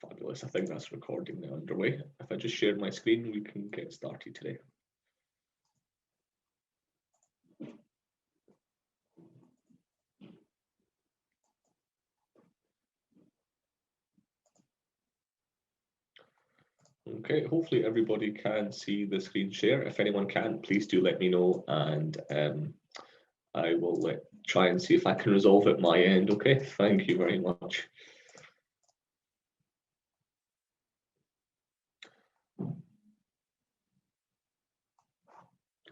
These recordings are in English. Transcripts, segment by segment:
Fabulous. I think that's recording now underway. If I just share my screen, we can get started today. Okay, hopefully everybody can see the screen share. If anyone can, please do let me know, and I will try and see if I can resolve it my end. Okay, thank you very much.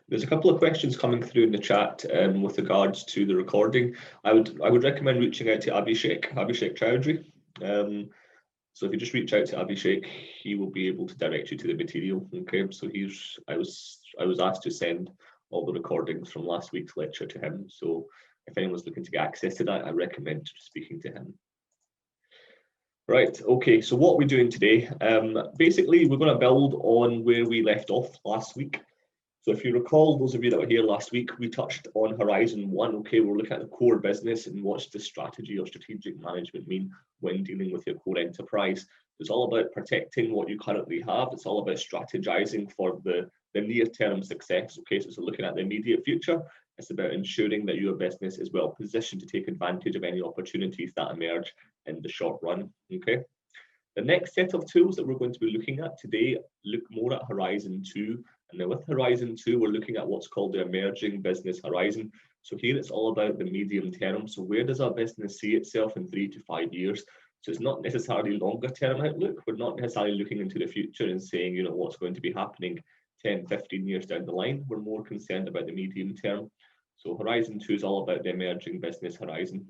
There's a couple of questions coming through in the chat with regards to the recording. I would recommend reaching out to Abhishek Chowdhury. So if you just reach out to Abhishek, he will be able to direct you to the material. Okay, so I was asked to send all the recordings from last week's lecture to him. So if anyone's looking to get access to that, I recommend speaking to him. Right, okay, so what we're doing today, basically we're going to build on where we left off last week. So if you recall, those of you that were here last week, we touched on Horizon 1. Okay, we're looking at the core business and what's the strategy or strategic management mean when dealing with your core enterprise. It's all about protecting what you currently have. It's all about strategizing for the near-term success. Okay, so it's looking at the immediate future. It's about ensuring that your business is well positioned to take advantage of any opportunities that emerge in the short run. Okay. The next set of tools that we're going to be looking at today look more at Horizon 2. And then with Horizon 2, we're looking at what's called the emerging business horizon. So here it's all about the medium term. So where does our business see itself in 3 to 5 years? So it's not necessarily longer term outlook. We're not necessarily looking into the future and saying, you know, what's going to be happening 10, 15 years down the line. We're more concerned about the medium term. So Horizon 2 is all about the emerging business horizon.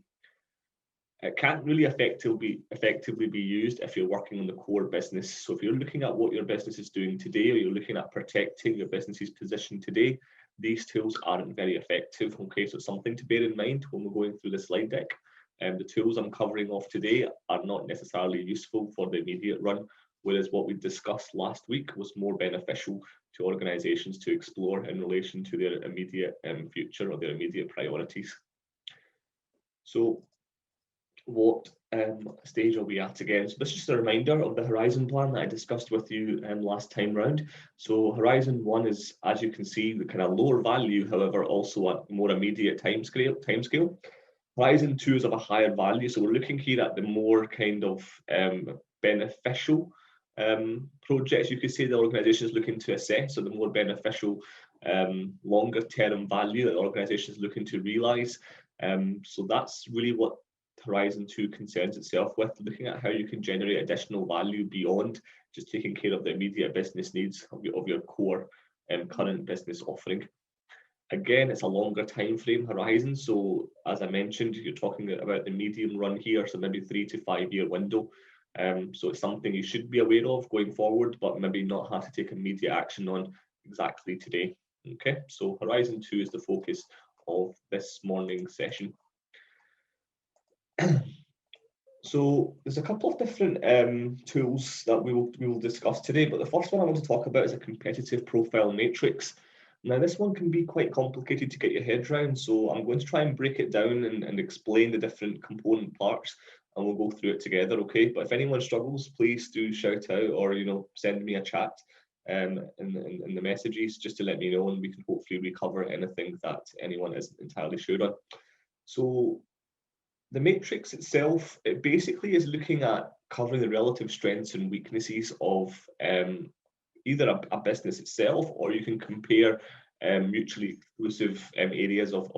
It can't really effectively be used if you're working on the core business. So if you're looking at what your business is doing today, or you're looking at protecting your business's position today, these tools aren't very effective. Okay, so something to bear in mind when we're going through the slide deck. The tools I'm covering off today are not necessarily useful for the immediate run, whereas what we discussed last week was more beneficial to organizations to explore in relation to their immediate future or their immediate priorities. So what stage are we at again? So this is just a reminder of the Horizon plan that I discussed with you last time round. So Horizon 1 is, as you can see, the kind of lower value, however, also a more immediate timescale. Horizon 2 is of a higher value. So we're looking here at the more kind of beneficial projects, you could say, the organization is looking to assess, so the more beneficial longer term value that the organization is looking to realize. So that's really what Horizon 2 concerns itself with, looking at how you can generate additional value beyond just taking care of the immediate business needs of your core current business offering. Again, it's a longer time frame horizon. So as I mentioned, you're talking about the medium run here, so maybe 3 to 5 year window. So it's something you should be aware of going forward, but maybe not have to take immediate action on exactly today. Okay, so Horizon 2 is the focus of this morning's session. So there's a couple of different tools that we will discuss today, but the first one I want to talk about is a competitive profile matrix. Now this one can be quite complicated to get your head around, so I'm going to try and break it down and explain the different component parts, and we'll go through it together, okay? But if anyone struggles, please do shout out, or send me a chat in the messages just to let me know, and we can hopefully recover anything that anyone isn't entirely sure on. So the matrix itself, it basically is looking at covering the relative strengths and weaknesses of either a business itself, or you can compare mutually exclusive areas of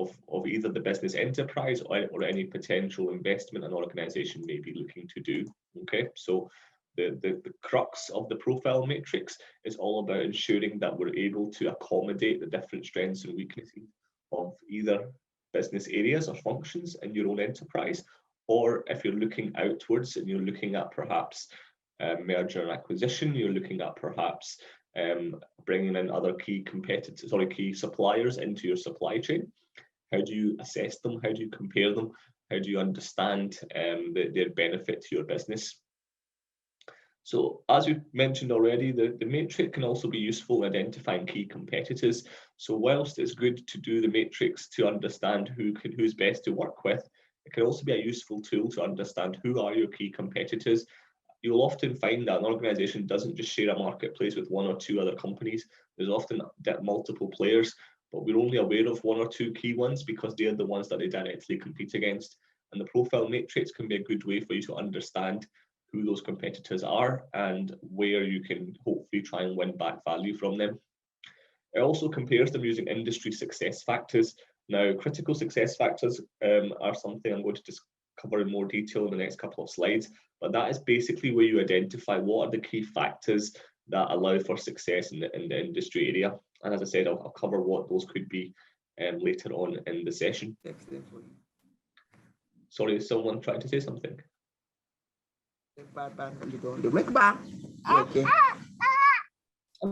either the business enterprise or any potential investment an organization may be looking to do. Okay, so the crux of the profile matrix is all about ensuring that we're able to accommodate the different strengths and weaknesses of either business areas or functions in your own enterprise, or if you're looking outwards and you're looking at perhaps merger and acquisition, you're looking at perhaps bringing in other key suppliers into your supply chain. How do you assess them? How do you compare them? How do you understand their benefit to your business? So as you mentioned already, the matrix can also be useful in identifying key competitors. So whilst it's good to do the matrix to understand who's best to work with, it can also be a useful tool to understand who are your key competitors. you'll often find that an organization doesn't just share a marketplace with one or two other companies. There's often multiple players, but we're only aware of one or two key ones because they're the ones that they directly compete against. And the profile matrix can be a good way for you to understand who those competitors are and where you can hopefully try and win back value from them. It also compares them using industry success factors. Now, critical success factors are something I'm going to just cover in more detail in the next couple of slides, but that is basically where you identify what are the key factors that allow for success in the industry area. And as I said, I'll cover what those could be later on in the session. Sorry, is someone trying to say something?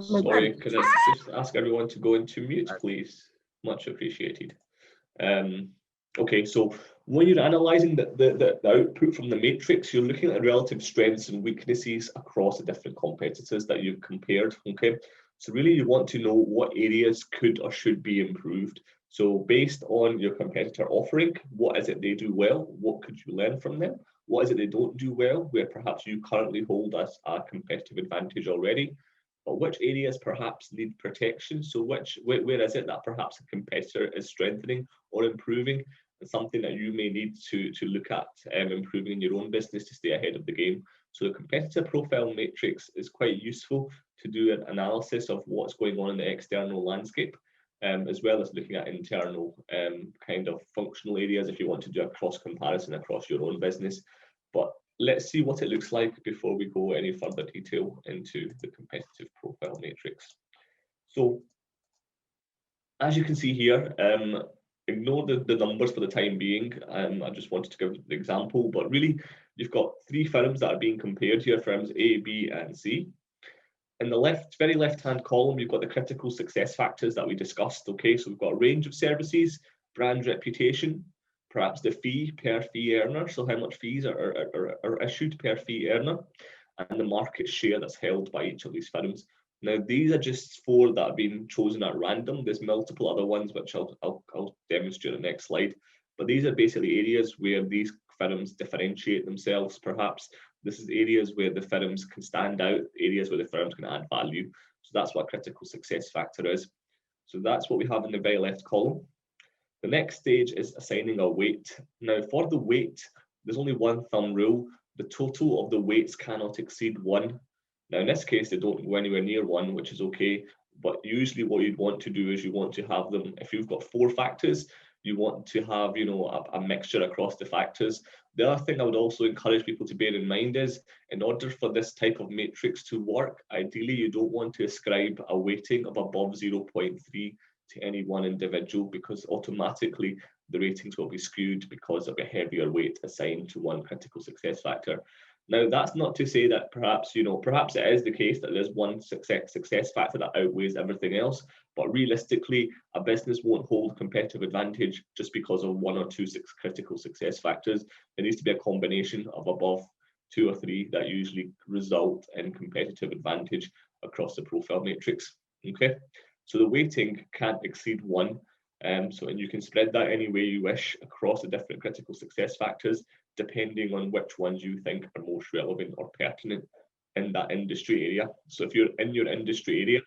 Sorry, could I just ask everyone to go into mute, please? Much appreciated. Okay, so when you're analysing the output from the matrix, you're looking at relative strengths and weaknesses across the different competitors that you've compared, okay? So really you want to know what areas could or should be improved. So based on your competitor offering, what is it they do well? What could you learn from them? What is it they don't do well, where perhaps you currently hold as a competitive advantage already? But which areas perhaps need protection? So where is it that perhaps a competitor is strengthening or improving? And something that you may need to look at improving in your own business to stay ahead of the game. So the competitor profile matrix is quite useful to do an analysis of what's going on in the external landscape, as well as looking at internal kind of functional areas if you want to do a cross comparison across your own business. But let's see what it looks like before we go any further detail into the competitive profile matrix. So as you can see here, ignore the numbers for the time being. I just wanted to give an example, but really you've got three firms that are being compared here, firms A, B, and C. In the very left-hand column, you've got the critical success factors that we discussed, okay? So we've got a range of services, brand reputation, perhaps the fee per fee earner, so how much fees are issued per fee earner, and the market share that's held by each of these firms. Now, these are just four that have been chosen at random. There's multiple other ones, which I'll demonstrate in the next slide. But these are basically areas where these firms differentiate themselves, perhaps. This is areas where the firms can stand out, areas where the firms can add value. So that's what a critical success factor is. So that's what we have in the very left column. The next stage is assigning a weight. Now, for the weight, there's only one thumb rule. The total of the weights cannot exceed 1. Now, in this case, they don't go anywhere near 1, which is okay. But usually what you'd want to do is you want to have them, if you've got 4 factors, you want to have, you know, a mixture across the factors. The other thing I would also encourage people to bear in mind is, in order for this type of matrix to work, ideally you don't want to ascribe a weighting of above 0.3 to any one individual, because automatically the ratings will be skewed because of a heavier weight assigned to one critical success factor. Now, that's not to say that perhaps, you know, perhaps it is the case that there's one success factor that outweighs everything else, but realistically, a business won't hold competitive advantage just because of 1 or 2 critical success factors. There needs to be a combination of above 2 or 3 that usually result in competitive advantage across the profile matrix. Okay, so the weighting can't exceed 1. And you can spread that any way you wish across the different critical success factors, depending on which ones you think are most relevant or pertinent in that industry area. So if you're in your industry area,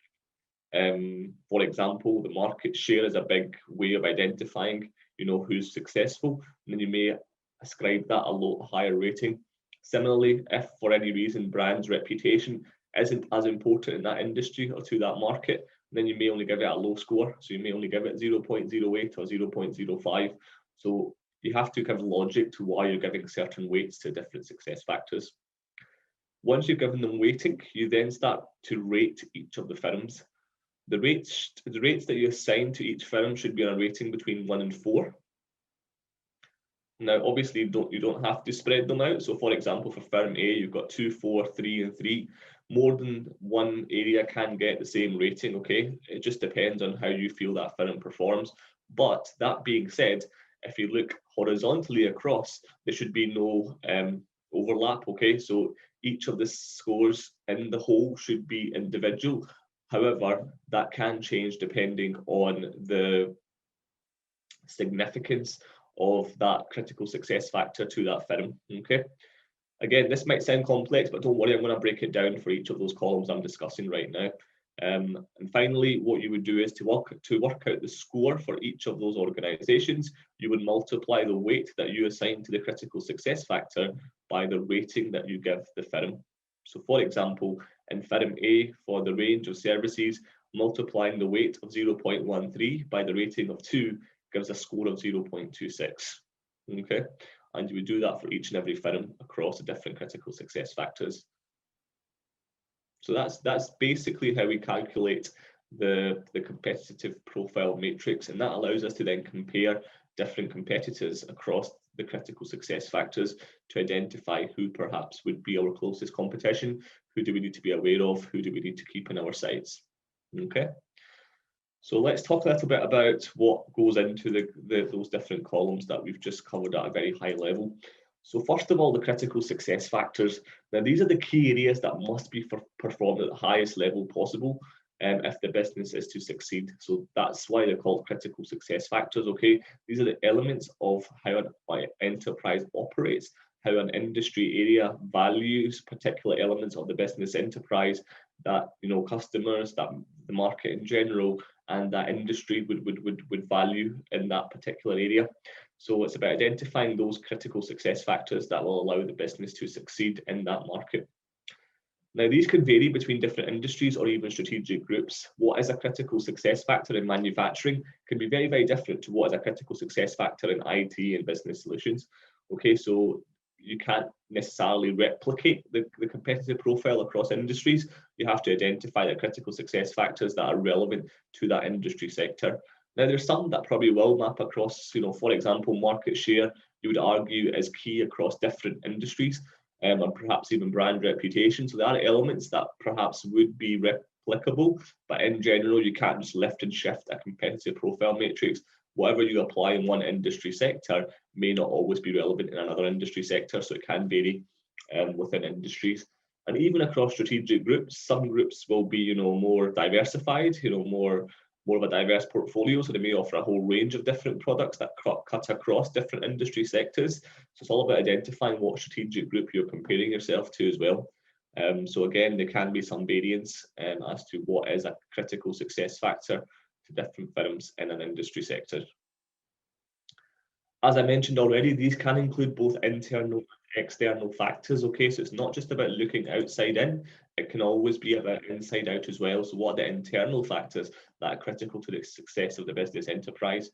for example, the market share is a big way of identifying, you know, who's successful, and then you may ascribe that a higher rating. Similarly, if for any reason brand's reputation isn't as important in that industry or to that market, then you may only give it a low score. So you may only give it 0.08 or 0.05. So you have to give logic to why you're giving certain weights to different success factors. Once you've given them weighting, you then start to rate each of the firms. The rates that you assign to each firm should be on a rating between 1 and 4. Now, obviously, you don't have to spread them out. So, for example, for firm A, you've got 2, 4, 3, and 3. More than one area can get the same rating, okay? It just depends on how you feel that firm performs. But that being said, if you look horizontally across, there should be no overlap, okay? So each of the scores in the whole should be individual. However, that can change depending on the significance of that critical success factor to that firm, okay? Again, this might sound complex, but don't worry, I'm going to break it down for each of those columns I'm discussing right now. And finally, what you would do is to work out the score for each of those organizations, you would multiply the weight that you assign to the critical success factor by the rating that you give the firm. So for example, in firm A, for the range of services, multiplying the weight of 0.13 by the rating of 2 gives a score of 0.26. Okay, and you would do that for each and every firm across the different critical success factors. So that's basically how we calculate the competitive profile matrix, and that allows us to then compare different competitors across the critical success factors to identify who perhaps would be our closest competition, who do we need to be aware of, who do we need to keep in our sights. Okay, so let's talk a little bit about what goes into those different columns that we've just covered at a very high level. So first of all, the critical success factors. Now, these are the key areas that must be performed at the highest level possible if the business is to succeed. So that's why they're called critical success factors, okay? These are the elements of how an enterprise operates, how an industry area values particular elements of the business enterprise that, you know, customers, that the market in general, and that industry would value in that particular area. So it's about identifying those critical success factors that will allow the business to succeed in that market. Now, these can vary between different industries or even strategic groups. What is a critical success factor in manufacturing can be very, very different to what is a critical success factor in IT and business solutions. Okay, so you can't necessarily replicate the competitive profile across industries. You have to identify the critical success factors that are relevant to that industry sector. Now, there's some that probably will map across, you know, for example, market share, you would argue is key across different industries and perhaps even brand reputation. So there are elements that perhaps would be replicable, but in general, you can't just lift and shift a competitive profile matrix. Whatever you apply in one industry sector may not always be relevant in another industry sector, so it can vary within industries. And even across strategic groups, some groups will be, you know, more diversified, you know, more of a diverse portfolio, so they may offer a whole range of different products that cut across different industry sectors. So it's all about identifying what strategic group you're comparing yourself to as well. So again, there can be some variance as to what is a critical success factor to different firms in an industry sector. As I mentioned already, these can include both internal and external factors, okay? So it's not just about looking outside in, it can always be about inside out as well. So what are the internal factors that are critical to the success of the business enterprise?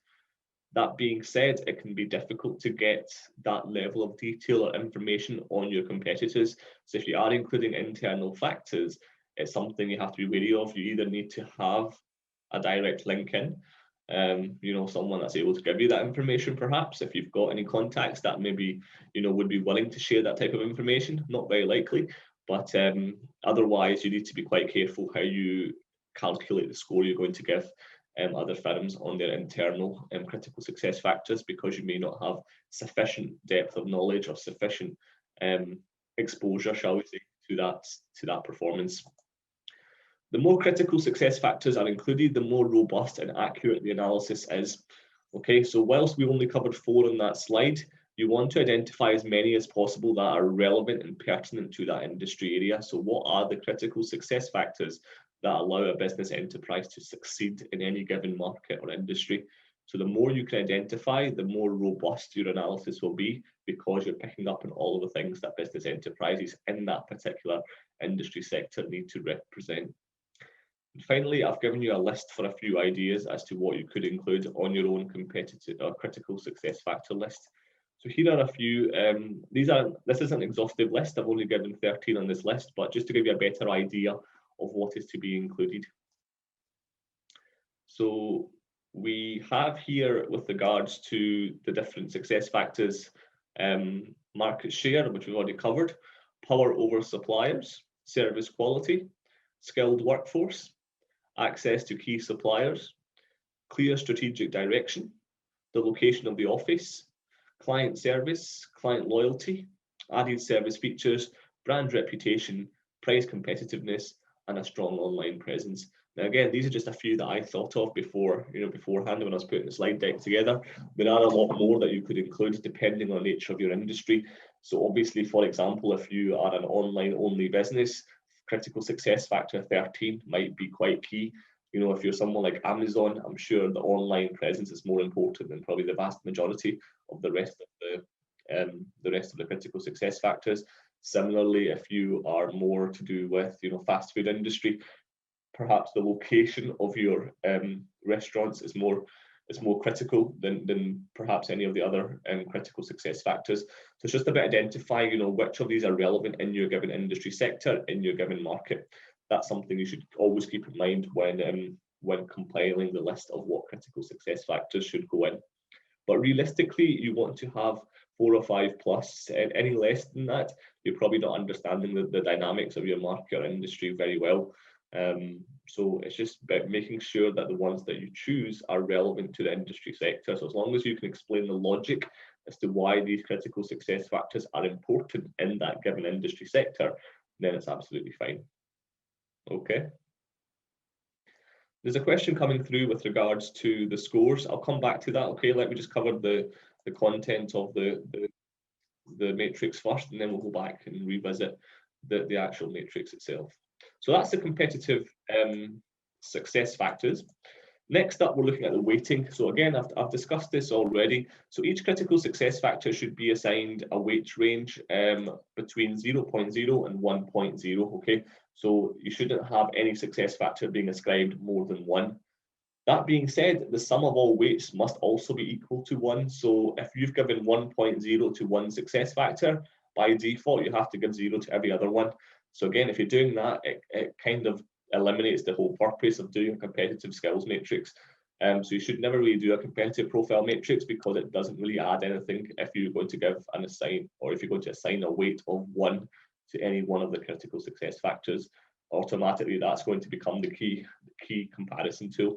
That being said, it can be difficult to get that level of detail or information on your competitors. So if you are including internal factors, it's something you have to be wary of. You either need to have a direct link in, you know, someone that's able to give you that information, perhaps if you've got any contacts that maybe, you know, would be willing to share that type of information. Not very likely, but otherwise you need to be quite careful how you calculate the score you're going to give other firms on their internal critical success factors, because you may not have sufficient depth of knowledge or sufficient exposure, shall we say, to that performance. The more critical success factors are included, the more robust and accurate the analysis is. Okay, so whilst we only covered 4 on that slide, you want to identify as many as possible that are relevant and pertinent to that industry area. So what are the critical success factors that allow a business enterprise to succeed in any given market or industry? So the more you can identify, the more robust your analysis will be, because you're picking up on all of the things that business enterprises in that particular industry sector need to represent. And finally, I've given you a list for a few ideas as to what you could include on your own competitive or critical success factor list. So here are a few. This is an exhaustive list. I've only given 13 on this list, but just to give you a better idea of what is to be included. So we have here, with regards to the different success factors, market share, which we've already covered, power over suppliers, service quality, skilled workforce, access to key suppliers, clear strategic direction, the location of the office, client service, client loyalty, added service features, brand reputation, price competitiveness, and a strong online presence. Now, again, these are just a few that I thought of beforehand when I was putting the slide deck together. There are a lot more that you could include depending on the nature of your industry. So obviously, for example, if you are an online only business, critical success factor 13 might be quite key. You know, if you're someone like Amazon, I'm sure the online presence is more important than probably the vast majority of the rest of the critical success factors. Similarly, if you are more to do with, you know, fast food industry, perhaps the location of your restaurants is more critical than perhaps any of the other critical success factors. So it's just about identifying, you know, which of these are relevant in your given industry sector, in your given market. That's something you should always keep in mind when compiling the list of what critical success factors should go in. But realistically, you want to have 4 or 5 plus, and any less than that, you're probably not understanding the dynamics of your market or industry very well. So it's just about making sure that the ones that you choose are relevant to the industry sector. So as long as you can explain the logic as to why these critical success factors are important in that given industry sector, then it's absolutely fine. Okay. There's a question coming through with regards to the scores. I'll come back to that. Okay, let me just cover the content of the matrix first, and then we'll go back and revisit the actual matrix itself. So that's the competitive success factors. Next up, we're looking at the weighting. So again, I've discussed this already. So each critical success factor should be assigned a weight range between 0.0 and 1.0, okay? So you shouldn't have any success factor being ascribed more than 1. That being said, the sum of all weights must also be equal to 1. So if you've given 1.0 to one success factor, by default, you have to give 0 to every other one. So again, if you're doing that, it kind of eliminates the whole purpose of doing a competitive skills matrix. So you should never really do a competitive profile matrix because it doesn't really add anything if you're going to give an assign, or if you're going to assign a weight of 1 to any one of the critical success factors. Automatically, that's going to become the key comparison tool.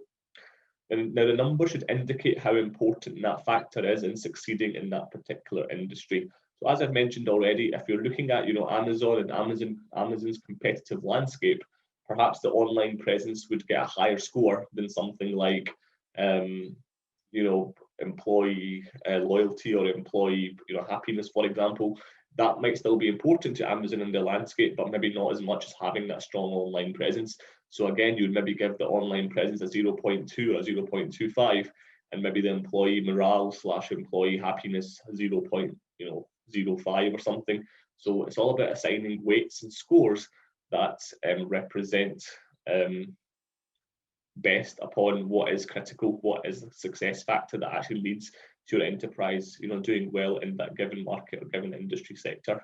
And now the number should indicate how important that factor is in succeeding in that particular industry. So as I've mentioned already, if you're looking at, you know, Amazon and Amazon's competitive landscape, perhaps the online presence would get a higher score than something like, you know, employee loyalty or employee, you know, happiness, for example. That might still be important to Amazon in their landscape, but maybe not as much as having that strong online presence. So again, you'd maybe give the online presence a 0.2 or 0.25, and maybe the employee morale / employee happiness 0.05 or something. So it's all about assigning weights and scores that represent best upon what is critical, what is a success factor that actually leads to your enterprise, you know, doing well in that given market or given industry sector.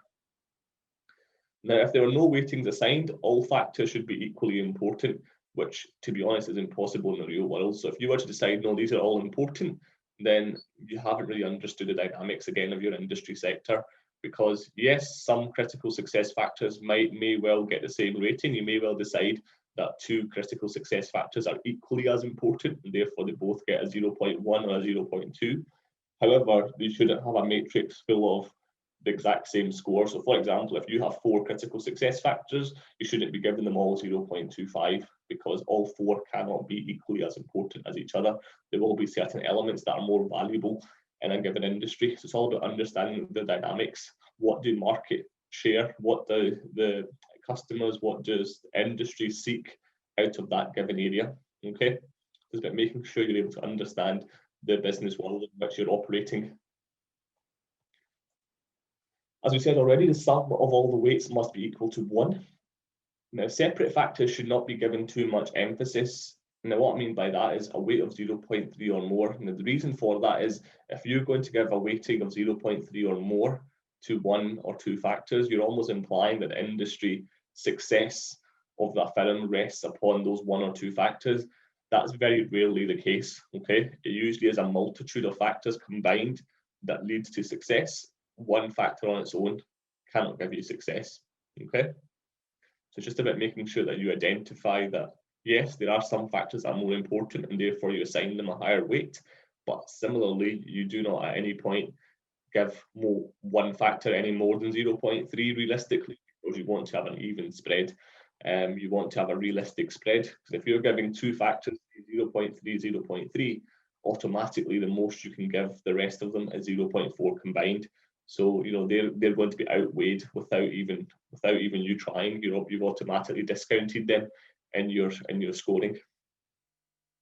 Now, if there are no weightings assigned, all factors should be equally important, which, to be honest, is impossible in the real world. So if you were to decide, no, these are all important, then you haven't really understood the dynamics, again, of your industry sector. Because yes, some critical success factors may well get the same rating. You may well decide that 2 critical success factors are equally as important, and therefore they both get a 0.1 or a 0.2. However, you shouldn't have a matrix full of the exact same score. So for example, if you have 4 critical success factors, you shouldn't be giving them all 0.25, because all 4 cannot be equally as important as each other. There will be certain elements that are more valuable in a given industry. So it's all about understanding the dynamics. What do market share? What do the customers, what does industry seek out of that given area? Okay, it's about making sure you're able to understand the business world in which you're operating. As we said already, the sum of all the weights must be equal to 1. Now, separate factors should not be given too much emphasis. Now, what I mean by that is a weight of 0.3 or more. Now, the reason for that is if you're going to give a weighting of 0.3 or more to 1 or 2 factors, you're almost implying that industry success of that firm rests upon those 1 or 2 factors. That's very rarely the case, okay? It usually is a multitude of factors combined that leads to success. 1 factor on its own cannot give you success, okay? So it's just about making sure that you identify that, yes, there are some factors that are more important and therefore you assign them a higher weight, but similarly, you do not at any point give 1 factor any more than 0.3 realistically, because you want to have an even spread. You want to have a realistic spread, because if you're giving 2 factors 0.3, 0.3, automatically the most you can give the rest of them is 0.4 combined. So they're going to be outweighed without even you trying. You've automatically discounted them in your scoring.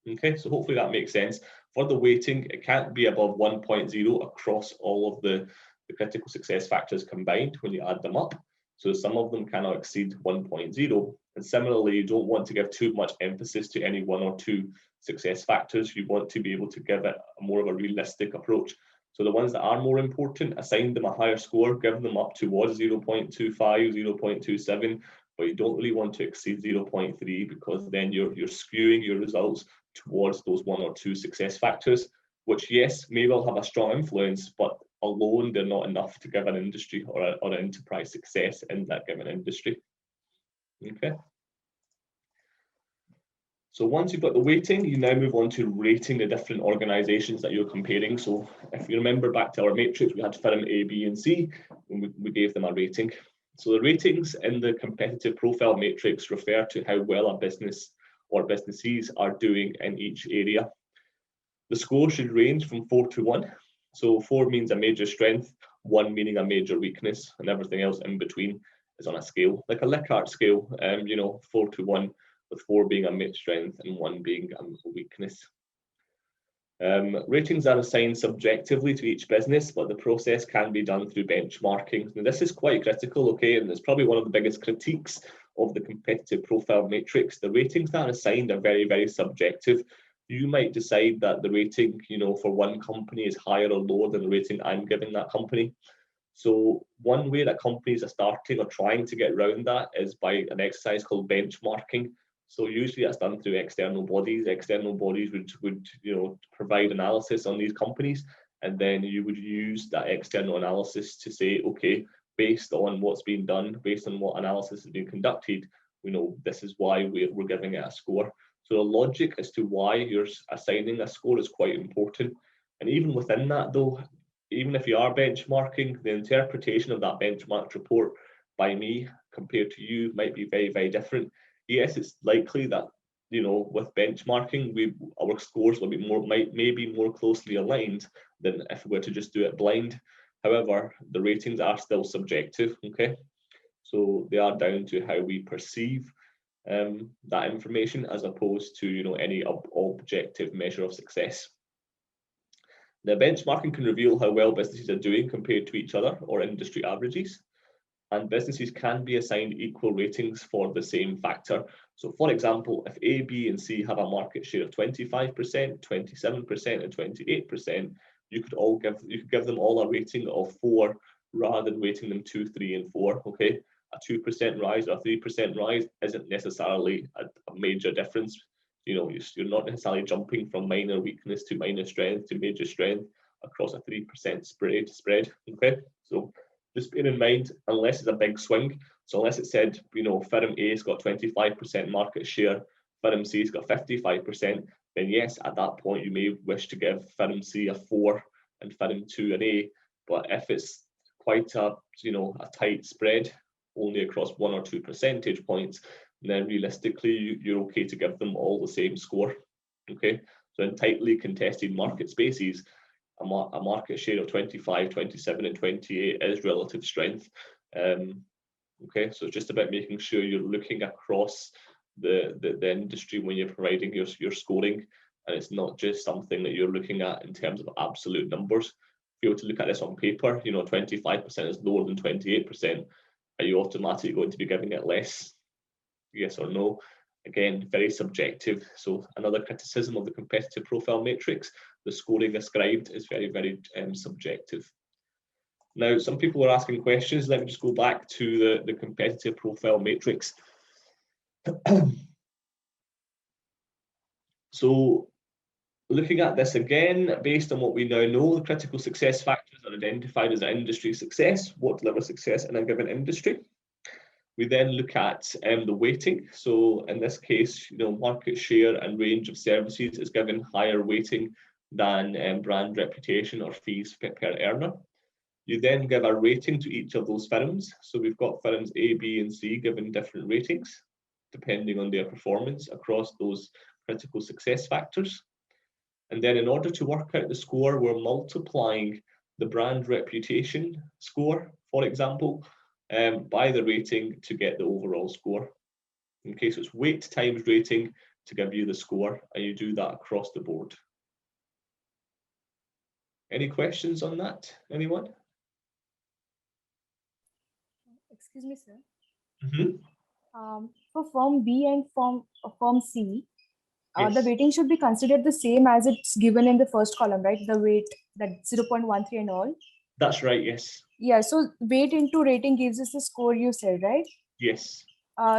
Okay, so hopefully that makes sense. For the weighting, it can't be above 1.0 across all of the critical success factors combined when you add them up. So some of them cannot exceed 1.0. And similarly, you don't want to give too much emphasis to any one or two success factors. You want to be able to give it more of a realistic approach. So the ones that are more important, assign them a higher score, give them up towards 0.25, 0.27, but you don't really want to exceed 0.3 because then you're skewing your results towards those one or two success factors, which yes, may well have a strong influence, but alone they're not enough to give an industry or an enterprise success in that given industry. Okay. So once you've got the weighting, you now move on to rating the different organizations that you're comparing. So if you remember back to our matrix, we had firm A, B, and C, and we gave them a rating. So the ratings in the competitive profile matrix refer to how well a business or businesses are doing in each area. The score should range from 4 to 1. So 4 means a major strength, 1 meaning a major weakness, and everything else in between is on a scale, like a Likert scale, 4 to 1, with 4 being a major strength and 1 being a weakness. Ratings are assigned subjectively to each business, but the process can be done through benchmarking. Now, this is quite critical, okay, and it's probably one of the biggest critiques of the competitive profile matrix. The ratings that are assigned are very, very subjective. You might decide that the rating, for one company is higher or lower than the rating I'm giving that company. So one way that companies are starting or trying to get around that is by an exercise called benchmarking. So usually that's done through external bodies. External bodies would provide analysis on these companies, and then you would use that external analysis to say, okay, based on what's been done, based on what analysis has been conducted, this is why we're giving it a score. So the logic as to why you're assigning a score is quite important. And even within that though, even if you are benchmarking, the interpretation of that benchmark report by me compared to you might be very, very different. Yes, it's likely that with benchmarking, our scores will be maybe more closely aligned than if we were to just do it blind. However, the ratings are still subjective. Okay, so they are down to how we perceive that information as opposed to any objective measure of success. Now, benchmarking can reveal how well businesses are doing compared to each other or industry averages. And businesses can be assigned equal ratings for the same factor. So for example, if A, B, and C have a market share of 25%, 27%, and 28%, you could give them all a rating of 4 rather than rating them 2, 3, and 4. Okay, a 2% rise or a 3% rise isn't necessarily a major difference. You're not necessarily jumping from minor weakness to minor strength to major strength across a 3% spread. Okay, so just bear in mind, unless it's a big swing, so unless it said, firm A's got 25% market share, firm C's got 55%, then yes, at that point you may wish to give firm C a 4 and firm 2 an A. But if it's quite a tight spread, only across 1 or 2 percentage points, then realistically you're okay to give them all the same score. Okay, so in tightly contested market spaces, a market share of 25, 27, and 28 is relative strength. Okay, so it's just about making sure you're looking across the industry when you're providing your scoring, and it's not just something that you're looking at in terms of absolute numbers. If you were to look at this on paper, 25% is lower than 28%. Are you automatically going to be giving it less? Yes or no? Again, very subjective. So another criticism of the competitive profile matrix, the scoring ascribed is very, very subjective. Now, some people were asking questions. Let me just go back to the competitive profile matrix. So looking at this again, based on what we now know, the critical success factors are identified as an industry success, what delivers success in a given industry. We then look at the weighting. So in this case, market share and range of services is given higher weighting than brand reputation or fees per earner. You then give a rating to each of those firms. So we've got firms A, B, and C given different ratings, depending on their performance across those critical success factors. And then in order to work out the score, we're multiplying the brand reputation score, for example, by the rating to get the overall score. Okay, so it's weight times rating to give you the score, and you do that across the board. Any questions on that, anyone? Excuse me, sir. Mm-hmm. For firm B and firm C, Yes. the weighting should be considered the same as it's given in the first column, right? The weight, that 0.13 and all. That's right, yes. Yeah, so weight into rating gives us the score you said, right? Yes.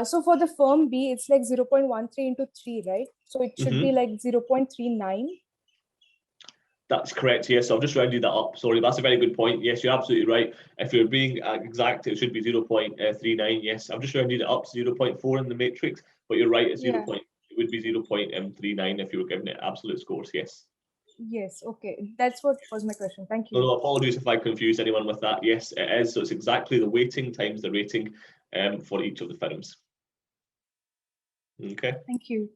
So for the firm B, it's like 0.13 into 3, right? So it should be like 0.39. That's correct, yes. I've just rounded that up. Sorry, that's a very good point. Yes, you're absolutely right. If you're being exact, it should be 0.39. Yes, I've just rounded it up to 0.4 in the matrix, but you're right, it's Yeah. it would be 0.39 if you were giving it absolute scores, yes. Yes, okay. That's what was my question. Thank you. No, apologies if I confused anyone with that. Yes, it is. So it's exactly the weighting times the rating for each of the firms. Okay. Thank you.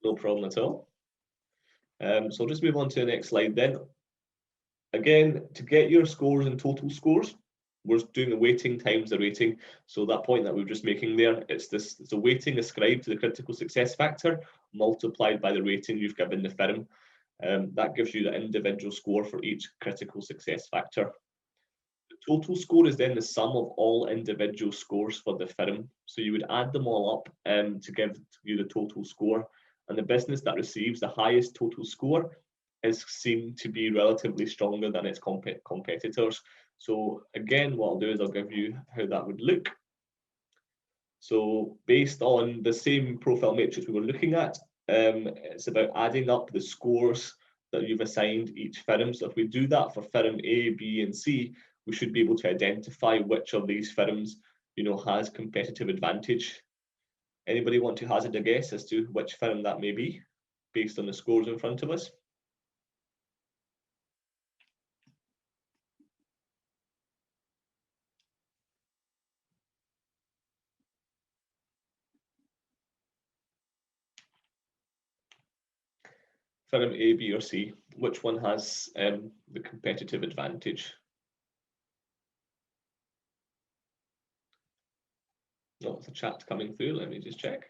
No problem at all. So I'll just move on to the next slide then. Again, to get your scores and total scores, we're doing the weighting times the rating. So that point that we were just making there, it's a weighting ascribed to the critical success factor multiplied by the rating you've given the firm. That gives you the individual score for each critical success factor. The total score is then the sum of all individual scores for the firm. So you would add them all up to give you the total score. And the business that receives the highest total score is seen to be relatively stronger than its competitors. So again, what I'll do is I'll give you how that would look. So based on the same profile matrix we were looking at, it's about adding up the scores that you've assigned each firm. So if we do that for firm A, B, and C, we should be able to identify which of these firms, has competitive advantage. Anybody want to hazard a guess as to which firm that may be based on the scores in front of us? Firm A, B, or C, which one has the competitive advantage? Oh, the chat coming through. Let me just check.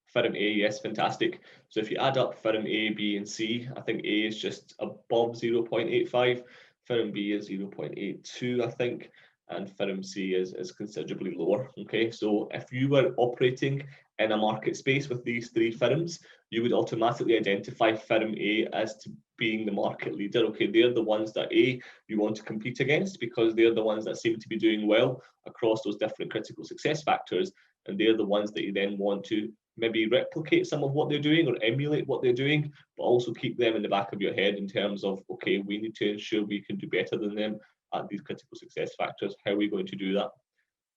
Firm A, yes, fantastic. So if you add up firm A, B, and C, I think A is just above 0.85, firm B is 0.82, I think, and firm C is considerably lower. Okay, so if you were operating in a market space with these three firms, you would automatically identify firm A as to being the market leader. Okay, they're the ones that you want to compete against because they're the ones that seem to be doing well across those different critical success factors, and they're the ones that you then want to maybe replicate some of what they're doing or emulate what they're doing, but also keep them in the back of your head in terms of, okay, we need to ensure we can do better than them at these critical success factors. How are we going to do that?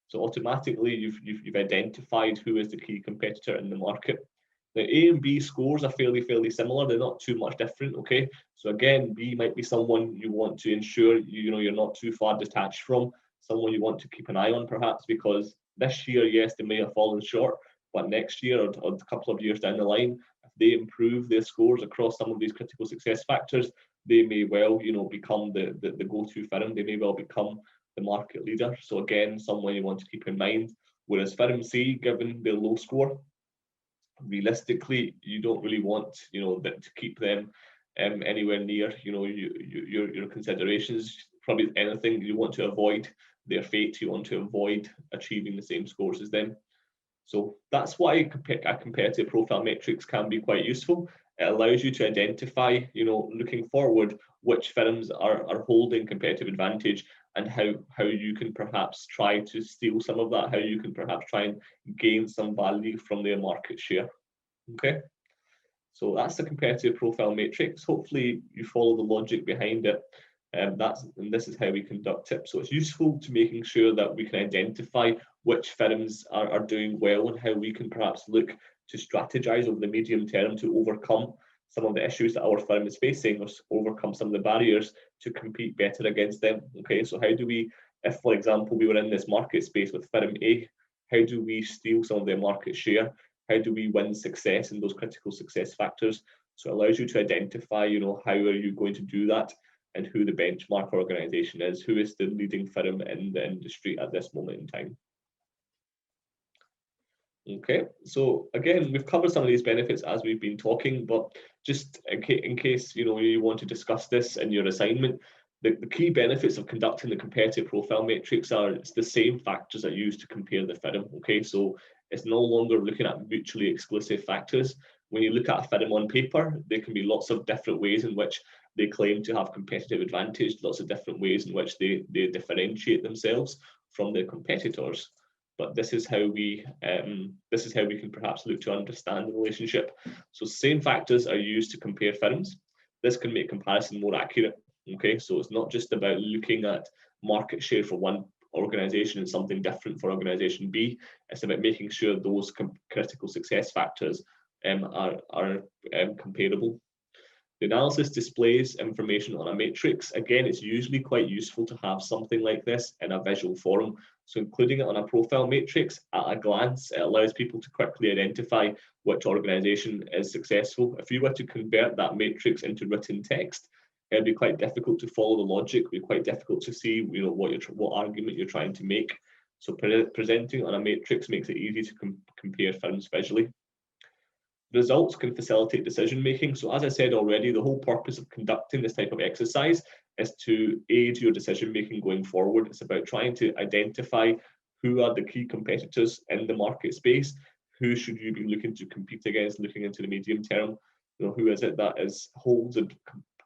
So automatically you've identified who is the key competitor in the market. The A and B scores are fairly similar. They're not too much different, okay? So again, B might be someone you want to ensure you're not too far detached from, someone you want to keep an eye on perhaps, because this year, yes, they may have fallen short, but next year or a couple of years down the line, if they improve their scores across some of these critical success factors, they may well, become the go-to firm. They may well become the market leader. So again, someone you want to keep in mind. Whereas firm C, given their low score, realistically, you don't really want, to keep them anywhere near, your considerations. Probably anything you want to avoid their fate. You want to avoid achieving the same scores as them. So that's why a competitive profile matrix can be quite useful. It allows you to identify, looking forward, which firms are holding competitive advantage and how you can perhaps try to steal some of that, how you can perhaps try and gain some value from their market share. Okay, so that's the competitive profile matrix. Hopefully you follow the logic behind it. And this is how we conduct it. So it's useful to making sure that we can identify which firms are doing well and how we can perhaps look to strategize over the medium term to overcome some of the issues that our firm is facing, or overcome some of the barriers to compete better against them. Okay, so how do we, if for example we were in this market space with firm A, how do we steal some of their market share? How do we win success in those critical success factors? So it allows you to identify, how are you going to do that? and who the benchmark organization is, who is the leading firm in the industry at this moment in time. Okay, so again, we've covered some of these benefits as we've been talking, but just in case you want to discuss this in your assignment, the key benefits of conducting the competitive profile matrix are it's the same factors that are used to compare the firm. Okay, so it's no longer looking at mutually exclusive factors. When you look at a firm on paper, there can be lots of different ways in which they claim to have competitive advantage, lots of different ways in which they differentiate themselves from their competitors. But this is how we can perhaps look to understand the relationship. So same factors are used to compare firms. This can make comparison more accurate. Okay, so it's not just about looking at market share for one organization and something different for organization B. It's about making sure those critical success factors are comparable. The analysis displays information on a matrix. Again, it's usually quite useful to have something like this in a visual form. So including it on a profile matrix at a glance, it allows people to quickly identify which organization is successful. If you were to convert that matrix into written text, it'd be quite difficult to follow the logic. It'd be quite difficult to see, what argument you're trying to make. So presenting on a matrix makes it easy to compare firms visually. Results can facilitate decision making. So as I said already, the whole purpose of conducting this type of exercise is to aid your decision making going forward. It's about trying to identify who are the key competitors in the market space, who should you be looking to compete against, looking into the medium term. Who is it that holds a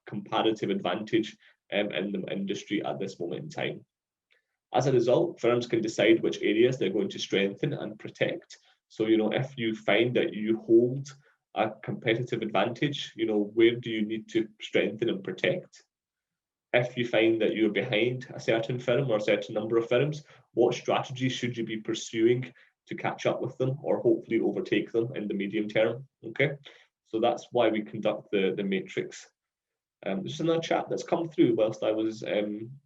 comparative advantage in the industry at this moment in time. As a result, firms can decide which areas they're going to strengthen and protect. So, if you find that you hold a competitive advantage, where do you need to strengthen and protect? If you find that you're behind a certain firm or a certain number of firms, what strategies should you be pursuing to catch up with them or hopefully overtake them in the medium term? Okay, so that's why we conduct the matrix. There's another chat that's come through whilst I was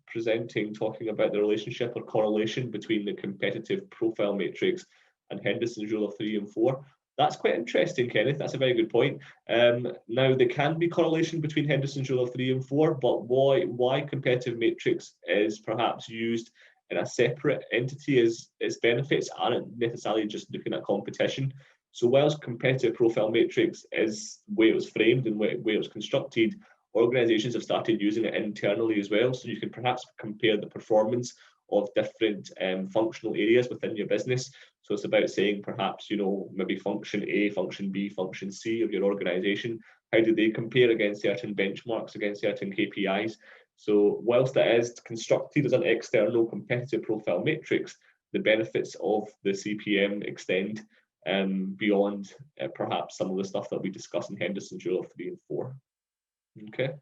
presenting, talking about the relationship or correlation between the competitive profile matrix and Henderson's rule of 3 and 4. That's quite interesting, Kenneth. That's a very good point. Now, there can be correlation between Henderson's rule of 3 and 4, but why competitive matrix is perhaps used in a separate entity is its benefits aren't necessarily just looking at competition. So whilst competitive profile matrix is where it was framed and where it was constructed, organizations have started using it internally as well. So you can perhaps compare the performance of different functional areas within your business. So it's about saying perhaps, maybe function A, function B, function C of your organization. How do they compare against certain benchmarks, against certain KPIs? So whilst that is constructed as an external competitive profile matrix, the benefits of the CPM extend beyond perhaps some of the stuff that we discuss in Henderson's rule of 3 and 4. Okay.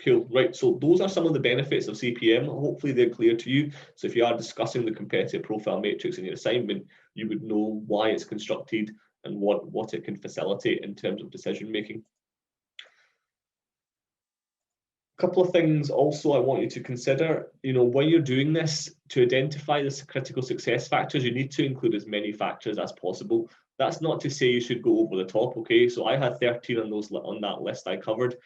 Cool, right, so those are some of the benefits of CPM. Hopefully they're clear to you. So if you are discussing the competitive profile matrix in your assignment, you would know why it's constructed and what it can facilitate in terms of decision making. A couple of things also I want you to consider, when you're doing this, to identify the critical success factors, you need to include as many factors as possible. That's not to say you should go over the top, okay? So I had 13 on that list I covered.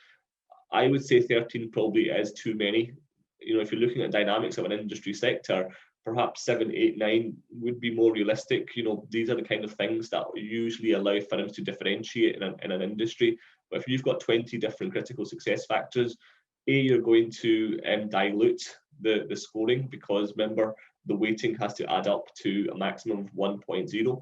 I would say 13 probably is too many. If you're looking at dynamics of an industry sector, perhaps 7, 8, 9 would be more realistic. These are the kind of things that usually allow firms to differentiate in an industry. But if you've got 20 different critical success factors, you're going to dilute the scoring, because remember, the weighting has to add up to a maximum of 1.0.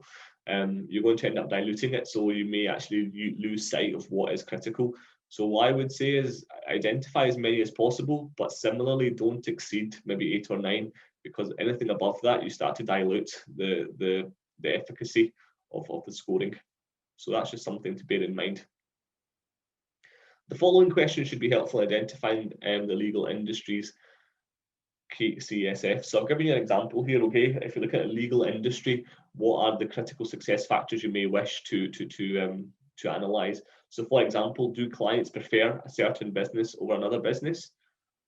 You're going to end up diluting it, so you may actually lose sight of what is critical. So what I would say is identify as many as possible, but similarly don't exceed maybe 8 or 9, because anything above that, you start to dilute the efficacy of the scoring. So that's just something to bear in mind. The following question should be helpful in identifying the legal industry's CSF. So I've given you an example here, okay? If you look at a legal industry, what are the critical success factors you may wish to analyze? So for example, do clients prefer a certain business over another business?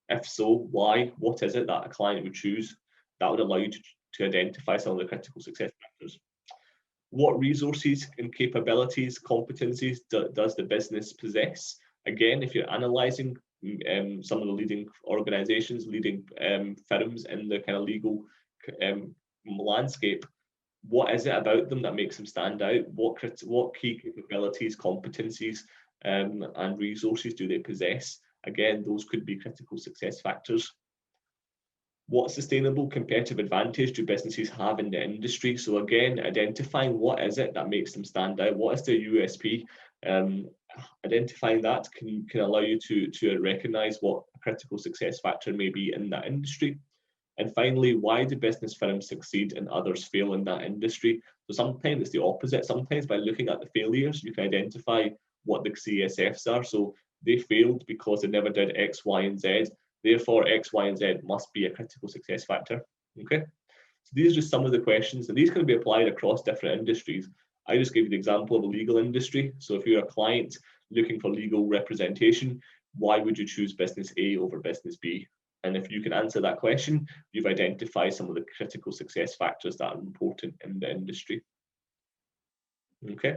If so, why? What is it that a client would choose? That would allow you to identify some of the critical success factors. What resources and capabilities, competencies does the business possess? Again, if you're analysing some of the leading organisations, leading firms in the kind of legal landscape, what is it about them that makes them stand out? What key capabilities, competencies, and resources do they possess? Again, those could be critical success factors. What sustainable competitive advantage do businesses have in the industry? So again, identifying what is it that makes them stand out, what is their USP, identifying that can allow you to recognise what a critical success factor may be in that industry. And finally, why do business firms succeed and others fail in that industry? So sometimes it's the opposite. Sometimes by looking at the failures, you can identify what the CSFs are. So they failed because they never did X, Y, and Z. Therefore, X, Y, and Z must be a critical success factor. Okay. So these are just some of the questions, and these can be applied across different industries. I just gave you the example of a legal industry. So if you're a client looking for legal representation, why would you choose business A over business B? And if you can answer that question, you've identified some of the critical success factors that are important in the industry. Okay.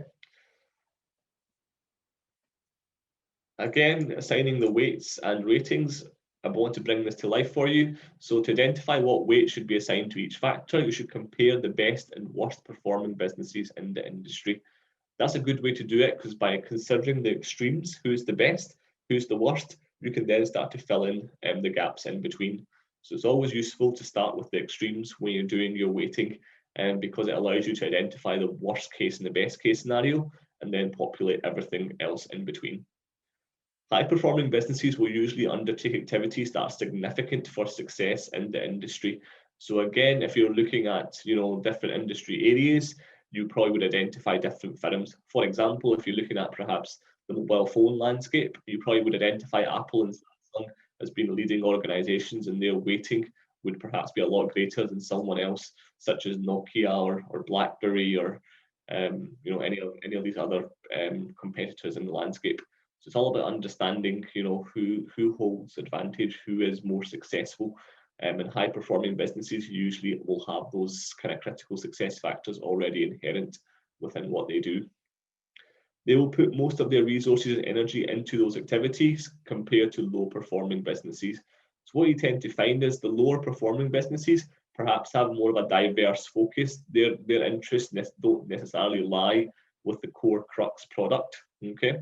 Again, assigning the weights and ratings, I want to bring this to life for you. So to identify what weight should be assigned to each factor, you should compare the best and worst performing businesses in the industry. That's a good way to do it, because by considering the extremes, who's the best, who's the worst, you can then start to fill in the gaps in between. So it's always useful to start with the extremes when you're doing your weighting, because it allows you to identify the worst case and the best case scenario, and then populate everything else in between. High-performing businesses will usually undertake activities that are significant for success in the industry. So again, if you're looking at different industry areas, you probably would identify different firms. For example, if you're looking at perhaps the mobile phone landscape, you probably would identify Apple and Samsung as being leading organizations, and their weighting would perhaps be a lot greater than someone else, such as Nokia or BlackBerry or any of these other competitors in the landscape. So it's all about understanding, who holds advantage, who is more successful, and high-performing businesses usually will have those kind of critical success factors already inherent within what they do. They will put most of their resources and energy into those activities compared to low-performing businesses. So what you tend to find is the lower-performing businesses perhaps have more of a diverse focus. Their interests don't necessarily lie with the core crux product. Okay.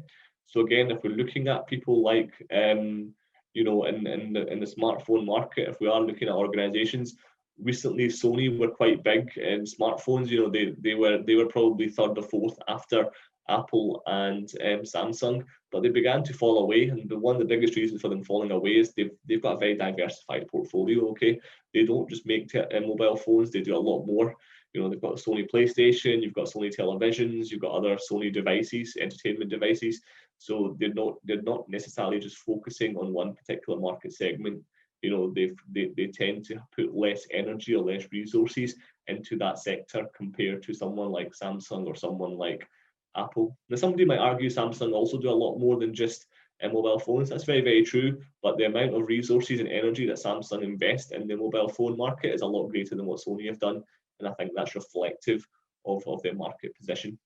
So again, if we're looking at people like, in the smartphone market, if we are looking at organizations, recently Sony were quite big in smartphones. They were probably third or fourth after Apple and Samsung, but they began to fall away. And one of the biggest reasons for them falling away is they've got a very diversified portfolio. Okay, they don't just make mobile phones; they do a lot more. They've got a Sony PlayStation, you've got Sony televisions, you've got other Sony devices, entertainment devices. So they're not necessarily just focusing on one particular market segment. They tend to put less energy or less resources into that sector compared to someone like Samsung or someone like Apple. Now, somebody might argue Samsung also do a lot more than just mobile phones. That's very, very true. But the amount of resources and energy that Samsung invest in the mobile phone market is a lot greater than what Sony have done. And I think that's reflective of their market position.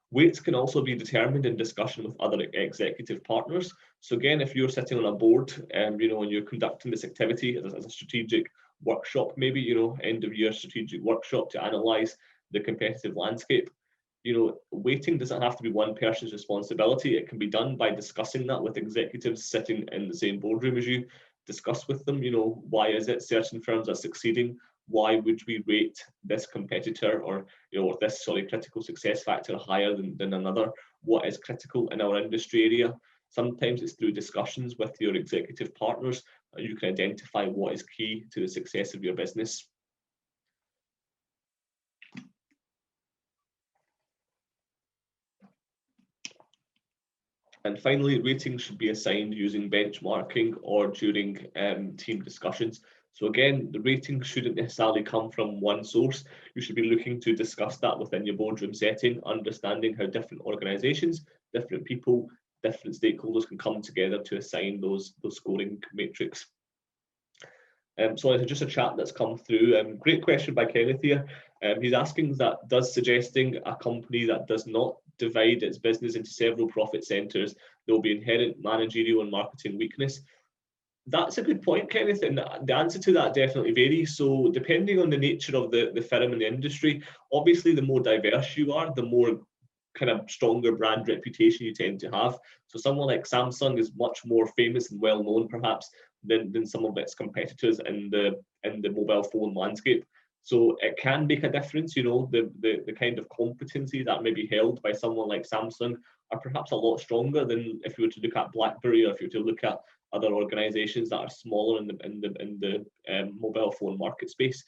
Weights can also be determined in discussion with other executive partners. So again, if you're sitting on a board and you're conducting this activity as a strategic workshop, maybe end of year strategic workshop to analyze the competitive landscape, weighting doesn't have to be one person's responsibility. It can be done by discussing that with executives sitting in the same boardroom as you. Discuss with them, why is it certain firms are succeeding? Why would we rate this competitor or this critical success factor higher than another? What is critical in our industry area? Sometimes it's through discussions with your executive partners that you can identify what is key to the success of your business. And finally, ratings should be assigned using benchmarking or during team discussions. So again, the rating shouldn't necessarily come from one source. You should be looking to discuss that within your boardroom setting, understanding how different organizations, different people, different stakeholders can come together to assign those scoring matrix. So it's just a chat that's come through. Great question by Kenneth here. He's asking that does suggesting a company that does not divide its business into several profit centers, there will be inherent managerial and marketing weakness. That's a good point, Kenneth, and the answer to that definitely varies. So depending on the nature of the firm and the industry, obviously the more diverse you are, the more kind of stronger brand reputation you tend to have. So someone like Samsung is much more famous and well known perhaps than some of its competitors in the mobile phone landscape. So it can make a difference, you know, the kind of competency that may be held by someone like Samsung are perhaps a lot stronger than if you were to look at BlackBerry, or if you were to look at other organizations that are smaller in the mobile phone market space.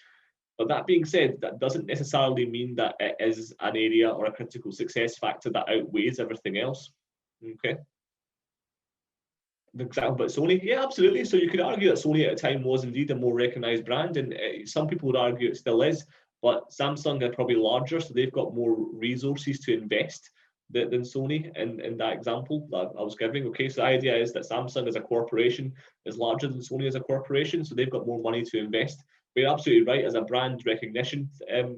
But that being said, that doesn't necessarily mean that it is an area or a critical success factor that outweighs everything else. Okay. The example about Sony, yeah, absolutely. So you could argue that Sony at the time was indeed a more recognized brand, and some people would argue it still is. But Samsung are probably larger, so they've got more resources to invest than Sony in that example that I was giving. Okay, so the idea is that Samsung as a corporation is larger than Sony as a corporation, so they've got more money to invest. But you're absolutely right, as a brand recognition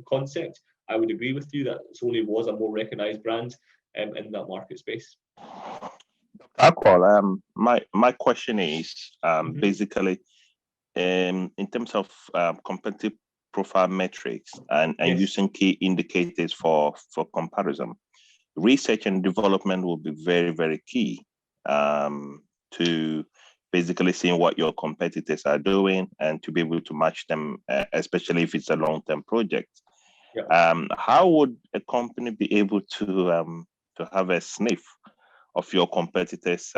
concept, I would agree with you that Sony was a more recognized brand in that market space. Aqual, my question is basically in terms of competitive profile metrics and Yes. using key indicators for comparison. Research and development will be very, very key to basically seeing what your competitors are doing and to be able to match them, especially if it's a long-term project. Yeah. How would a company be able to have a sniff of your competitors,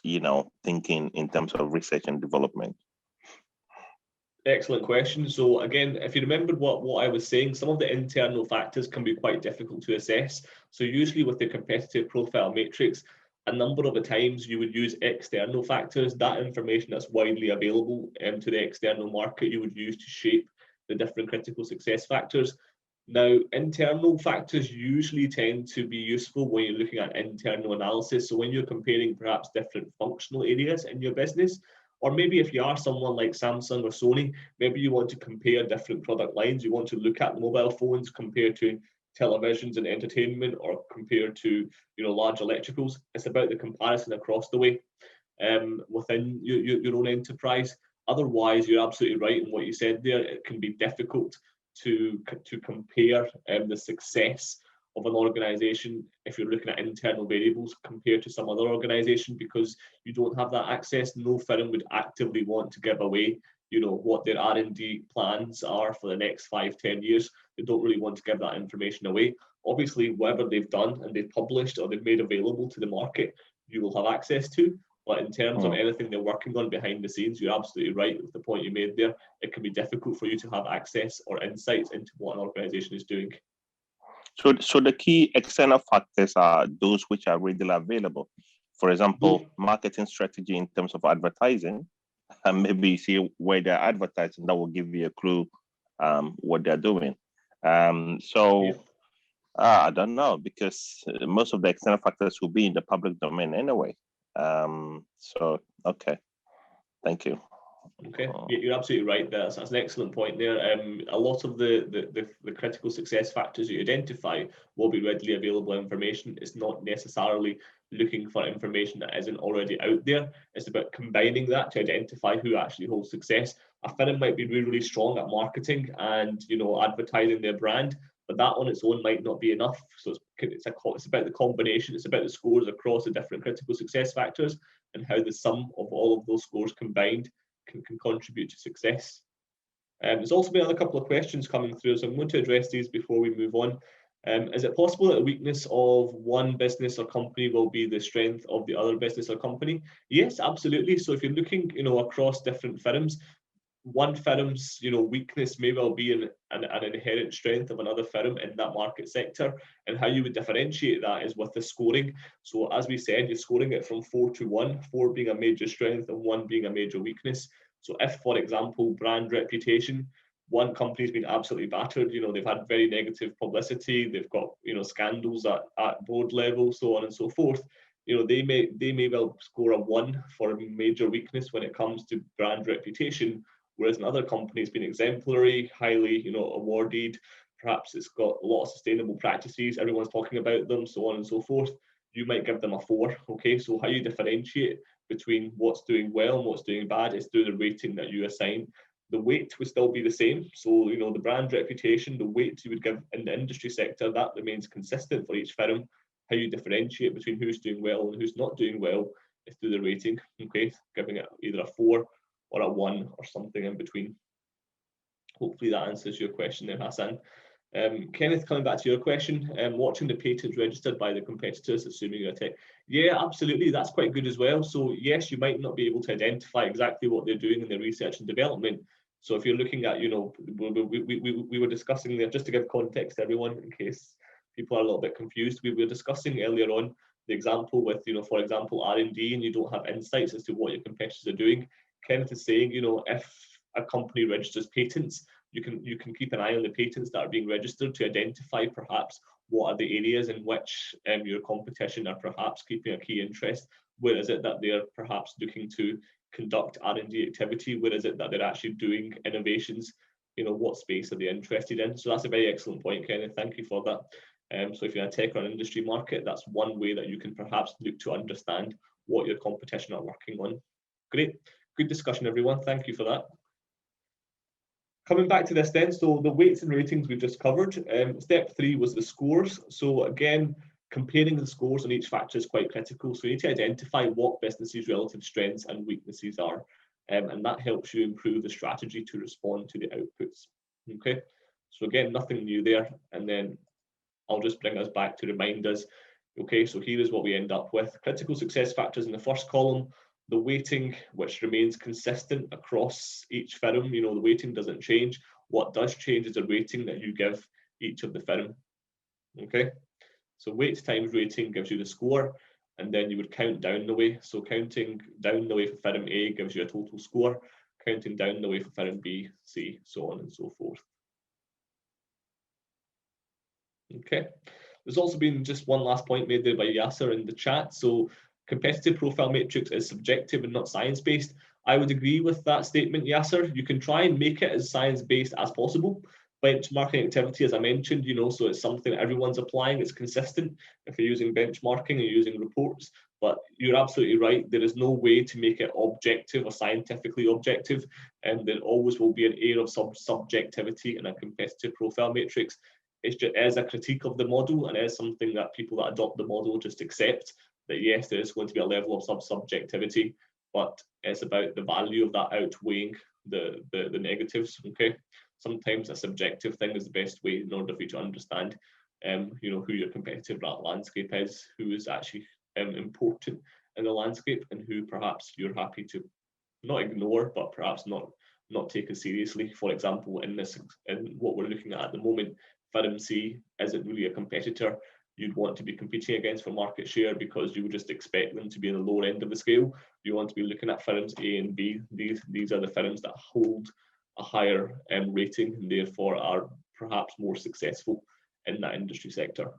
you know, thinking in terms of research and development? Excellent question. So again, if you remember what I was saying, some of the internal factors can be quite difficult to assess. So usually with the competitive profile matrix, a number of the times you would use external factors, that information that's widely available to the external market, you would use to shape the different critical success factors. Now, internal factors usually tend to be useful when you're looking at internal analysis. So when you're comparing perhaps different functional areas in your business, or maybe if you are someone like Samsung or Sony, maybe you want to compare different product lines. You want to look at mobile phones compared to televisions and entertainment, or compared to large electricals. It's about the comparison across the way within your own enterprise. Otherwise, you're absolutely right in what you said there. It can be difficult to compare the success of an organization if you're looking at internal variables compared to some other organization, because you don't have that access. No firm would actively want to give away what their R&D plans are for the next 5-10 years. They don't really want to give that information away. Obviously, whatever they've done and they've published or they've made available to the market, you will have access to. But in terms of anything they're working on behind the scenes, you're absolutely right with the point you made there. It can be difficult for you to have access or insights into what an organization is doing. So the key external factors are those which are readily available. For example, marketing strategy in terms of advertising, and maybe you see where they're advertising, that will give you a clue what they're doing. I don't know, because most of the external factors will be in the public domain anyway. Okay, thank you. Okay, you're absolutely right there. That's an excellent point there. A lot of the critical success factors you identify will be readily available information. It's not necessarily looking for information that isn't already out there. It's about combining that to identify who actually holds success. A firm might be really strong at marketing and advertising their brand, but that on its own might not be enough. So it's about the combination. It's about the scores across the different critical success factors and how the sum of all of those scores combined can contribute to success. There's also been a couple of questions coming through, so I'm going to address these before we move on. Is it possible that a weakness of one business or company will be the strength of the other business or company? Yes, absolutely. So if you're looking, across different firms, one firm's, weakness may well be an inherent strength of another firm in that market sector. And how you would differentiate that is with the scoring. So as we said, you're scoring it from 4 to 1, 4 being a major strength and 1 being a major weakness. So if, for example, brand reputation, one company's been absolutely battered, they've had very negative publicity, they've got, scandals at board level, so on and so forth. They may well score a 1 for a major weakness when it comes to brand reputation, whereas another company's been exemplary, highly, you know, awarded, perhaps it's got a lot of sustainable practices, everyone's talking about them, so on and so forth, you might give them a 4. Okay, so how you differentiate between what's doing well and what's doing bad is through the rating that you assign. The weight would still be the same. So, you know, the brand reputation, the weight you would give in the industry sector, that remains consistent for each firm. How you differentiate between who's doing well and who's not doing well is through the rating, okay? Giving it either a 4 or a 1 or something in between. Hopefully that answers your question there, Hassan. Kenneth, coming back to your question, watching the patents registered by the competitors, assuming you're a tech. Yeah, absolutely, that's quite good as well. So yes, you might not be able to identify exactly what they're doing in their research and development. So if you're looking at, you know, we were discussing there, just to give context to everyone in case people are a little bit confused, we were discussing earlier on the example with, you know, for example, R&D, and you don't have insights as to what your competitors are doing. Kenneth is saying, you know, if a company registers patents, you can keep an eye on the patents that are being registered to identify perhaps what are the areas in which your competition are perhaps keeping a key interest. Where is it that they're perhaps looking to conduct R&D activity? Where is it that they're actually doing innovations? You know, what space are they interested in? So that's a very excellent point, Kenneth. Thank you for that. So if you're in a tech or an industry market, that's one way that you can perhaps look to understand what your competition are working on. Great, good discussion, everyone. Thank you for that. Coming back to this then, so the weights and ratings we've just covered. Step 3 was the scores. So again, comparing the scores on each factor is quite critical. So you need to identify what businesses' relative strengths and weaknesses are. And that helps you improve the strategy to respond to the outputs. Okay, so again, nothing new there. And then I'll just bring us back to remind us. Okay, so here is what we end up with. Critical success factors in the first column. The weighting, which remains consistent across each firm, you know, the weighting doesn't change. What does change is the rating that you give each of the firm. Okay, so weight times rating gives you the score, and then you would count down the way. So counting down the way for firm A gives you a total score, counting down the way for firm B, C, so on and so forth. Okay, there's also been just one last point made there by Yasser in the chat. So competitive profile matrix is subjective and not science-based. I would agree with that statement, Yasser. You can try and make it as science-based as possible. Benchmarking activity, as I mentioned, you know, so it's something that everyone's applying, it's consistent if you're using benchmarking and using reports, but you're absolutely right, there is no way to make it objective or scientifically objective, and there always will be an air of subjectivity in a competitive profile matrix. It's just as a critique of the model, and as something that people that adopt the model just accept, that yes, there is going to be a level of subjectivity, but it's about the value of that outweighing the negatives. Okay, sometimes a subjective thing is the best way in order for you to understand, you know, who your competitive landscape is, who is actually important in the landscape, and who perhaps you're happy to not ignore, but perhaps not take as seriously. For example, in what we're looking at the moment, firm C isn't really a competitor you'd want to be competing against for market share, because you would just expect them to be in the lower end of the scale. You want to be looking at firms A and B. These are the firms that hold a higher rating and therefore are perhaps more successful in that industry sector.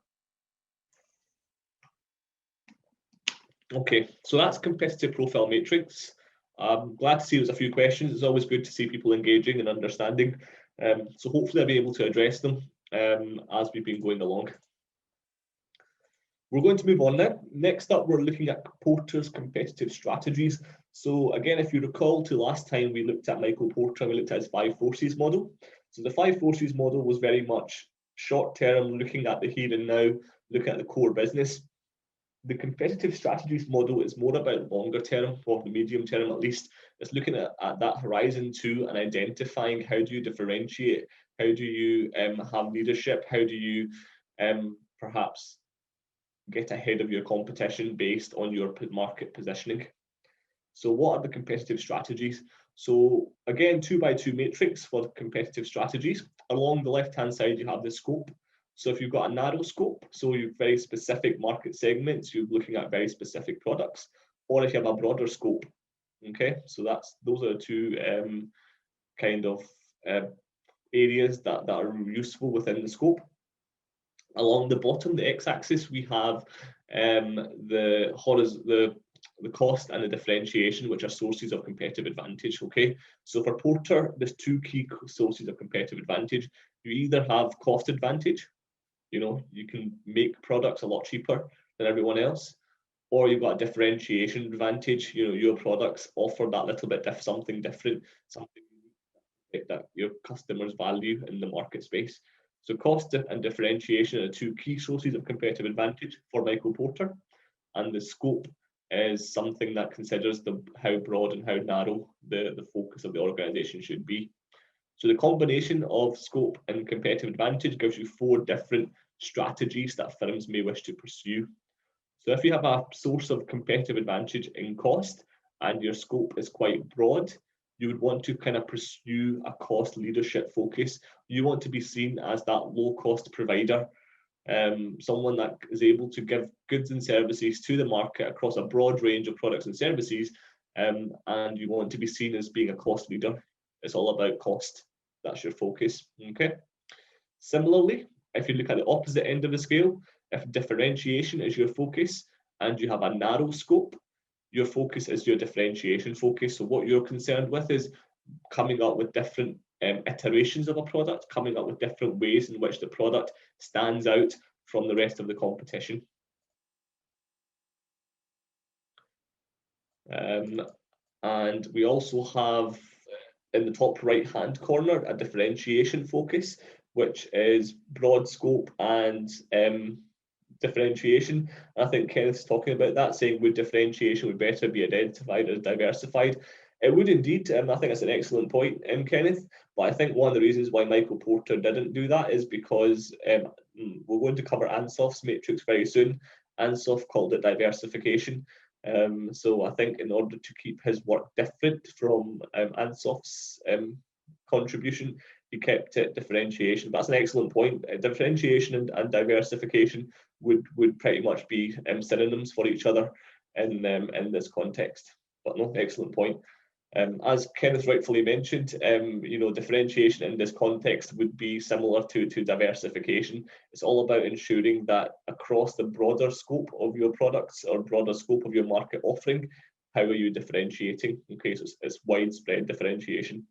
Okay, so that's competitive profile matrix. I'm glad to see there's a few questions. It's always good to see people engaging and understanding. So hopefully I'll be able to address them as we've been going along. We're going to move on now. Next up, we're looking at Porter's competitive strategies. So again, if you recall to last time we looked at Michael Porter, we looked at his 5 forces model. So the 5 forces model was very much short term, looking at the here and now, looking at the core business. The competitive strategies model is more about longer term, or the medium term at least. It's looking at that horizon too, and identifying how do you differentiate, how do you have leadership, how do you perhaps get ahead of your competition based on your market positioning. So what are the competitive strategies? So again, 2x2 matrix for competitive strategies. Along the left-hand side, you have the scope. So if you've got a narrow scope, so you've very specific market segments, you're looking at very specific products, or if you have a broader scope, okay? So those are the two kind of areas that are useful within the scope. Along the bottom, the x-axis, we have the the cost and the differentiation, which are sources of competitive advantage. Okay, so for Porter, there's two key sources of competitive advantage. You either have cost advantage, you can make products a lot cheaper than everyone else, or you've got a differentiation advantage. Your products offer that little bit something different, something that your customers value in the market space. So cost and differentiation are the two key sources of competitive advantage for Michael Porter, and the scope is something that considers how broad and how narrow the focus of the organization should be. So the combination of scope and competitive advantage gives you 4 different strategies that firms may wish to pursue. So if you have a source of competitive advantage in cost and your scope is quite broad, you would want to kind of pursue a cost leadership focus. You want to be seen as that low-cost provider, someone that is able to give goods and services to the market across a broad range of products and services, and you want to be seen as being a cost leader. It's all about cost. That's your focus. Okay. Similarly, if you look at the opposite end of the scale, if differentiation is your focus and you have a narrow scope, your focus is your differentiation focus. So what you're concerned with is coming up with different iterations of a product, coming up with different ways in which the product stands out from the rest of the competition. And we also have in the top right hand corner a differentiation focus, which is broad scope and differentiation. I think Kenneth's talking about that, saying would differentiation would better be identified as diversified. It would indeed. I think that's an excellent point, Kenneth. But I think one of the reasons why Michael Porter didn't do that is because we're going to cover Ansoff's matrix very soon. Ansoff called it diversification. So I think in order to keep his work different from Ansoff's contribution, he kept it differentiation. That's an excellent point. Differentiation and diversification would pretty much be synonyms for each other in this context. But no, excellent point. As Kenneth rightfully mentioned, differentiation in this context would be similar to diversification. It's all about ensuring that across the broader scope of your products or broader scope of your market offering, how are you differentiating? Okay, so it's widespread differentiation.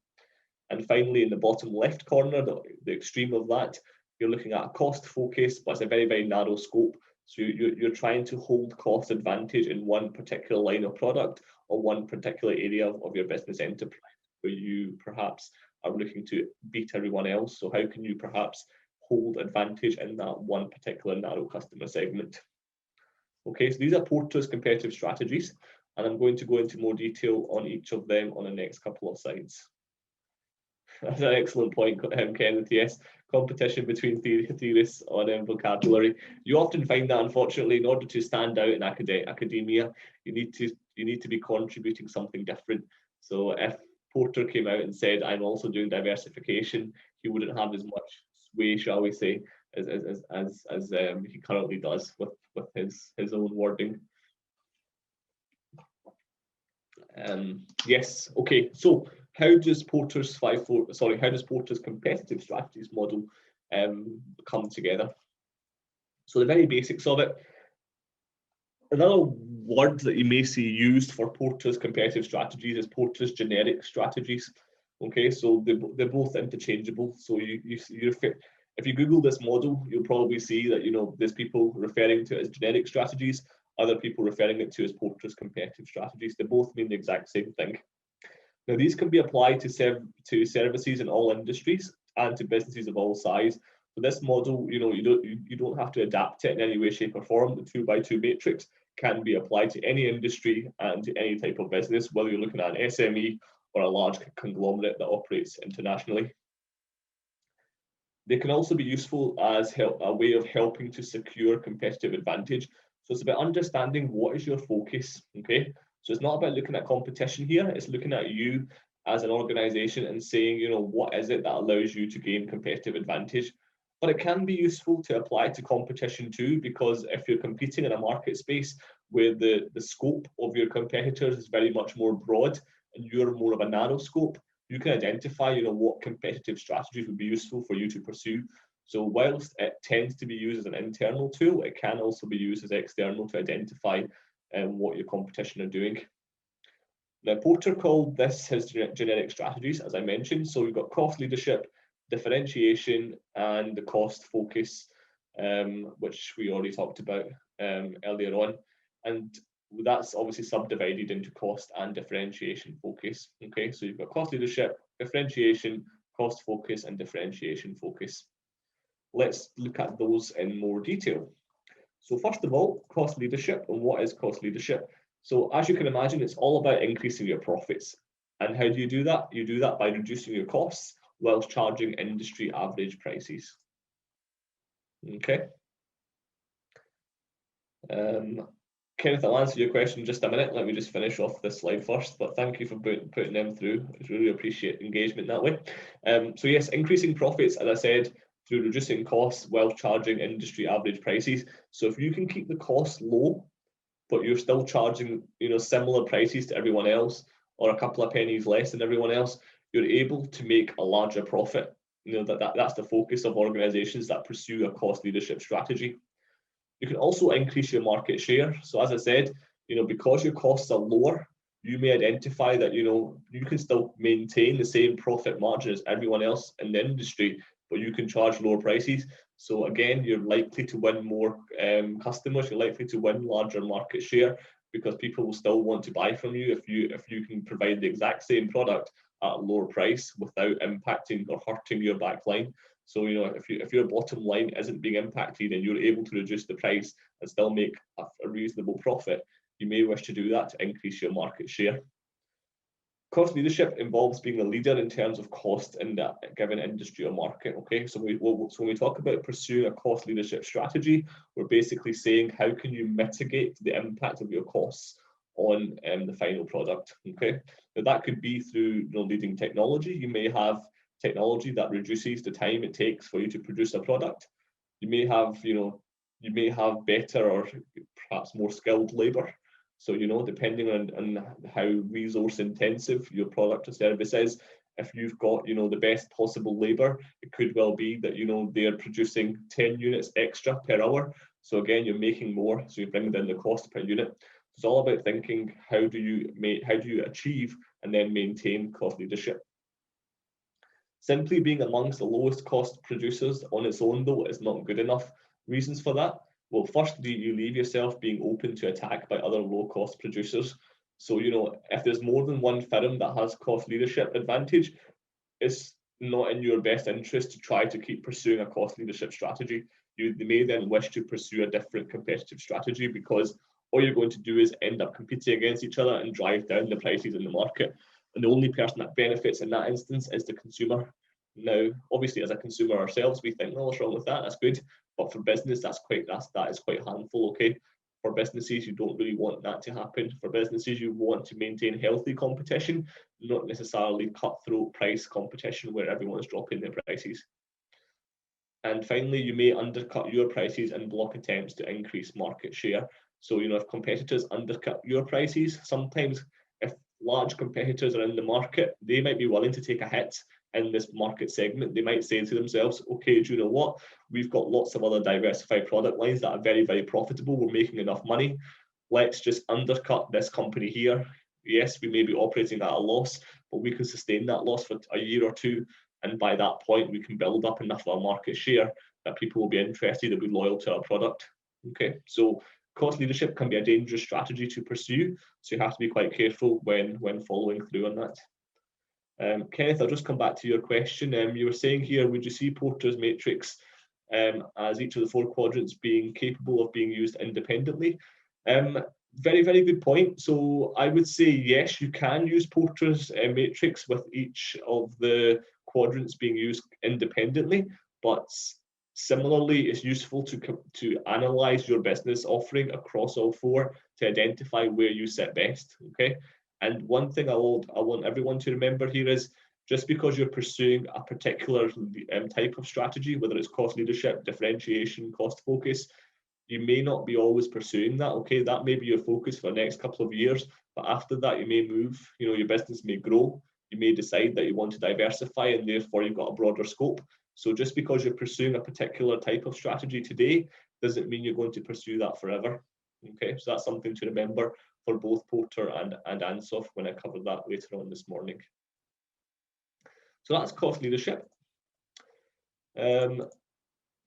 And finally, in the bottom left corner, the extreme of that, you're looking at a cost focus, but it's a very, very narrow scope. So you're trying to hold cost advantage in one particular line of product or one particular area of your business enterprise where you perhaps are looking to beat everyone else. So how can you perhaps hold advantage in that one particular narrow customer segment? Okay, so these are Porter's competitive strategies, and I'm going to go into more detail on each of them on the next couple of slides. That's an excellent point, Kenneth. Yes, competition between theorists on vocabulary. You often find that, unfortunately, in order to stand out in academia, you need to be contributing something different. So if Porter came out and said, "I'm also doing diversification," he wouldn't have as much sway, shall we say, as he currently does with his own wording. Yes. Okay. So how does Porter's competitive strategies model come together? So the very basics of it. Another word that you may see used for Porter's competitive strategies is Porter's generic strategies. Okay, so they're both interchangeable. So if you Google this model, you'll probably see that there's people referring to it as generic strategies, other people referring it to as Porter's competitive strategies. They both mean the exact same thing. Now, these can be applied to services in all industries and to businesses of all size. So this model, you don't have to adapt it in any way, shape, or form. The 2x2 matrix can be applied to any industry and to any type of business, whether you're looking at an SME or a large conglomerate that operates internationally. They can also be useful as a way of helping to secure competitive advantage. So it's about understanding what is your focus, okay? So it's not about looking at competition here, it's looking at you as an organization and saying, what is it that allows you to gain competitive advantage? But it can be useful to apply to competition too, because if you're competing in a market space where the scope of your competitors is very much more broad and you're more of a narrow scope, you can identify, what competitive strategies would be useful for you to pursue. So whilst it tends to be used as an internal tool, it can also be used as external to identify what your competition are doing. Now, Porter called this his generic strategies, as I mentioned. So we've got cost leadership, differentiation, and the cost focus, which we already talked about earlier on. And that's obviously subdivided into cost and differentiation focus. Okay, so you've got cost leadership, differentiation, cost focus, and differentiation focus. Let's look at those in more detail. So first of all, cost leadership. And what is cost leadership? So as you can imagine, it's all about increasing your profits. And how do you do that? You do that by reducing your costs whilst charging industry average prices. Okay. Kenneth, I'll answer your question in just a minute. Let me just finish off this slide first, but thank you for putting them through. I really appreciate engagement that way. So yes, increasing profits, as I said, through reducing costs while charging industry average prices. So if you can keep the costs low, but you're still charging, similar prices to everyone else, or a couple of pennies less than everyone else, you're able to make a larger profit. That's the focus of organizations that pursue a cost leadership strategy. You can also increase your market share. So as I said, because your costs are lower, you may identify that, you can still maintain the same profit margin as everyone else in the industry, but you can charge lower prices. So again, you're likely to win more customers, you're likely to win larger market share, because people will still want to buy from you if you can provide the exact same product at a lower price without impacting or hurting your back line. So, if your bottom line isn't being impacted and you're able to reduce the price and still make a reasonable profit, you may wish to do that to increase your market share. Cost leadership involves being a leader in terms of cost in that given industry or market. Okay, so when we talk about pursuing a cost leadership strategy, we're basically saying how can you mitigate the impact of your costs on the final product. Okay, now that could be through leading technology. You may have technology that reduces the time it takes for you to produce a product. You may have better or perhaps more skilled labor. So, depending on how resource intensive your product or service is, if you've got, the best possible labor, it could well be that, they're producing 10 units extra per hour. So again, you're making more, so you bring down the cost per unit. It's all about thinking, how do you achieve and then maintain cost leadership? Simply being amongst the lowest cost producers on its own, though, is not good enough. Reasons for that? Well, firstly, you leave yourself being open to attack by other low-cost producers. So, if there's more than one firm that has cost leadership advantage, it's not in your best interest to try to keep pursuing a cost leadership strategy. They may then wish to pursue a different competitive strategy, because all you're going to do is end up competing against each other and drive down the prices in the market. And the only person that benefits in that instance is the consumer. Now, obviously, as a consumer ourselves, we think, what's wrong with that? That's good. But for business, that is quite harmful. Okay, for businesses, you don't really want that to happen. For businesses, you want to maintain healthy competition, not necessarily cutthroat price competition where everyone's dropping their prices. And finally, you may undercut your prices and block attempts to increase market share. So, if competitors undercut your prices, sometimes if large competitors are in the market, they might be willing to take a hit in this market segment. They might say to themselves, okay, do you know what? We've got lots of other diversified product lines that are very, very profitable. We're making enough money. Let's just undercut this company here. Yes, we may be operating at a loss, but we can sustain that loss for a year or two. And by that point, we can build up enough of our market share that people will be interested and be loyal to our product. Okay, so cost leadership can be a dangerous strategy to pursue. So you have to be quite careful when following through on that. Kenneth, I'll just come back to your question. You were saying here, would you see Porter's matrix as each of the 4 quadrants being capable of being used independently? Very, very good point. So I would say, yes, you can use Porter's matrix with each of the quadrants being used independently, but similarly, it's useful to analyze your business offering across all 4 to identify where you sit best. Okay. And one thing I want everyone to remember here is, just because you're pursuing a particular type of strategy, whether it's cost leadership, differentiation, cost focus, you may not be always pursuing that. Okay, that may be your focus for the next couple of years, but after that you may move, your business may grow, you may decide that you want to diversify, and therefore you've got a broader scope. So just because you're pursuing a particular type of strategy today doesn't mean you're going to pursue that forever. Okay, so that's something to remember for both Paerto and Ansoff when I cover that later on this morning. So that's cost leadership.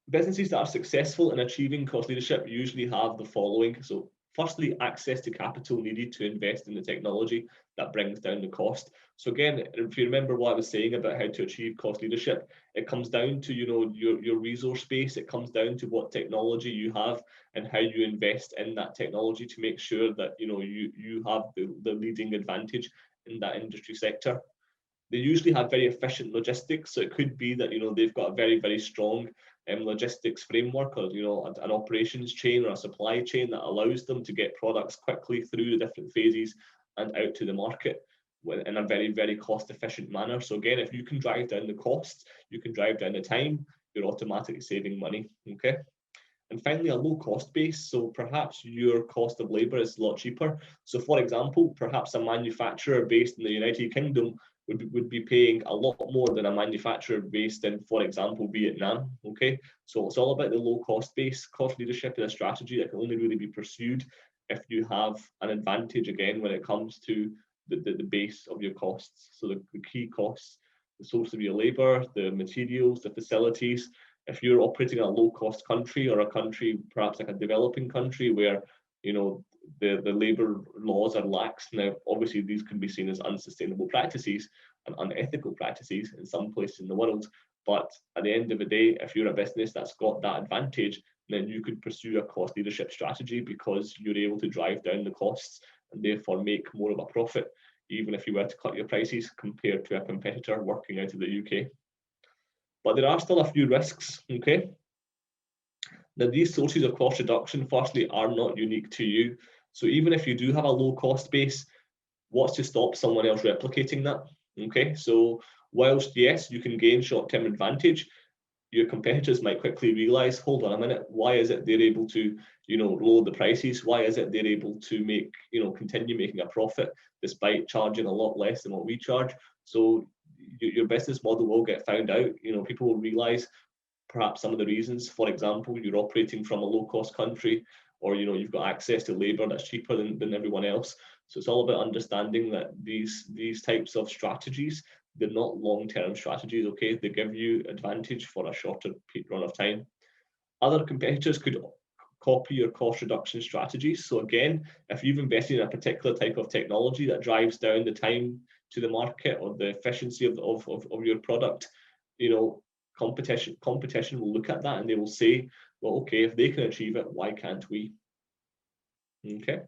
Businesses that are successful in achieving cost leadership usually have the following. So firstly, access to capital needed to invest in the technology that brings down the cost. So again, if you remember what I was saying about how to achieve cost leadership, it comes down to, you know, your resource base. It comes down to what technology you have and how you invest in that technology to make sure that, you know, you have the leading advantage in that industry sector. They usually have very efficient logistics. So it could be that, you know, they've got a very, very strong logistics framework, or, you know, an operations chain or a supply chain that allows them to get products quickly through the different phases and out to the market in a very, very cost efficient manner. So again, if you can drive down the costs, you can drive down the time, you're automatically saving money. Okay. And finally, a low cost base. So perhaps your cost of labor is a lot cheaper. So for example, perhaps a manufacturer based in the United Kingdom would be paying a lot more than a manufacturer based in, for example, Vietnam. Okay, so it's all about the low cost base. Cost leadership is a strategy that can only really be pursued if you have an advantage, again, when it comes to the base of your costs. So the key costs, the source of your labor, the materials, the facilities. If you're operating in a low cost country, or a country perhaps like a developing country where, you know, the labor laws are lax. Now, obviously, these can be seen as unsustainable practices and unethical practices in some places in the world. But at the end of the day, if you're a business that's got that advantage, then you could pursue a cost leadership strategy because you're able to drive down the costs and therefore make more of a profit, even if you were to cut your prices compared to a competitor working out of the UK. But there are still a few risks, okay? Now, these sources of cost reduction, firstly, are not unique to you. So even if you do have a low cost base, what's to stop someone else replicating that? Okay, so whilst yes, you can gain short-term advantage, your competitors might quickly realize, hold on a minute, why is it they're able to, you know, lower the prices? Why is it they're able to make, you know, continue making a profit despite charging a lot less than what we charge? So your business model will get found out. You know, people will realize perhaps some of the reasons. For example, you're operating from a low-cost country, or, you know, you've got access to labor that's cheaper than everyone else. So it's all about understanding that these types of strategies, they're not long-term strategies. Okay, they give you advantage for a shorter run of time. Other competitors could copy your cost reduction strategies. So again, if you've invested in a particular type of technology that drives down the time to the market or the efficiency of your product, you know, competition will look at that and they will say, well, okay, if they can achieve it, why can't we? Okay,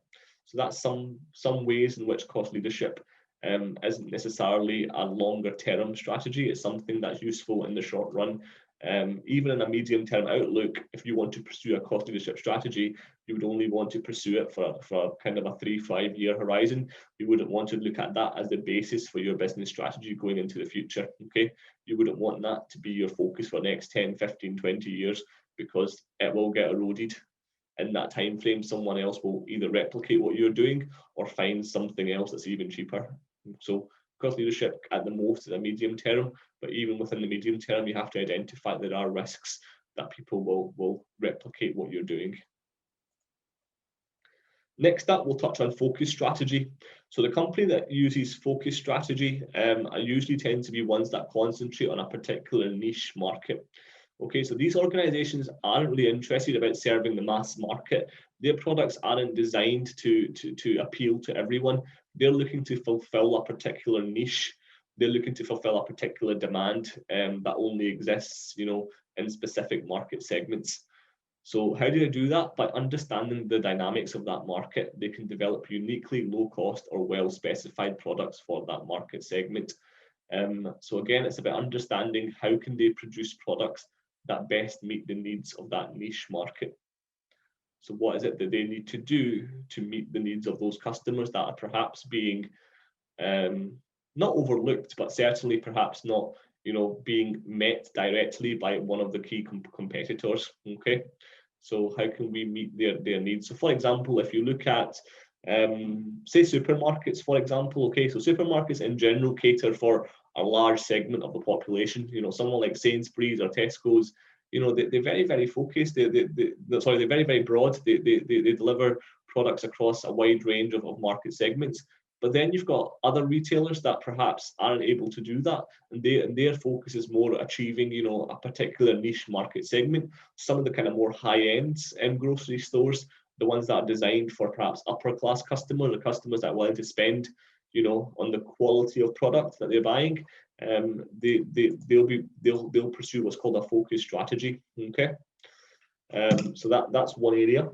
so that's some ways in which cost leadership isn't necessarily a longer term strategy. It's something that's useful in the short run. Even in a medium term outlook, if you want to pursue a cost leadership strategy, you would only want to pursue it for kind of a 3-5 year horizon. You wouldn't want to look at that as the basis for your business strategy going into the future. Okay, you wouldn't want that to be your focus for the next 10, 15, 20 years, because it will get eroded. In that time frame, someone else will either replicate what you're doing or find something else that's even cheaper. So cost leadership at the most is a medium term, but even within the medium term, you have to identify there are risks that people will replicate what you're doing. Next up, we'll touch on focus strategy. So the company that uses focus strategy usually tend to be ones that concentrate on a particular niche market. Okay, so these organizations aren't really interested about serving the mass market. Their products aren't designed to appeal to everyone. They're looking to fulfill a particular niche. They're looking to fulfill a particular demand that only exists, you know, in specific market segments. So how do they do that? By understanding the dynamics of that market. They can develop uniquely low cost or well-specified products for that market segment. So again, it's about understanding how can they produce products that best meet the needs of that niche market. So what is it that they need to do to meet the needs of those customers that are perhaps being not overlooked, but certainly perhaps not, you know, being met directly by one of the key competitors. Okay, so how can we meet their needs? So for example, if you look at say supermarkets, for example, okay, so supermarkets in general cater for a large segment of the population. You know, someone like Sainsbury's or Tesco's, you know, they're very, very focused. They're very, very broad. They deliver products across a wide range of market segments. But then you've got other retailers that perhaps aren't able to do that, and their focus is more achieving, you know, a particular niche market segment. Some of the kind of more high-end grocery stores, the ones that are designed for perhaps upper class customers, or customers that are willing to spend, you know, on the quality of product that they're buying, they'll pursue what's called a focus strategy. Okay, so that's one area.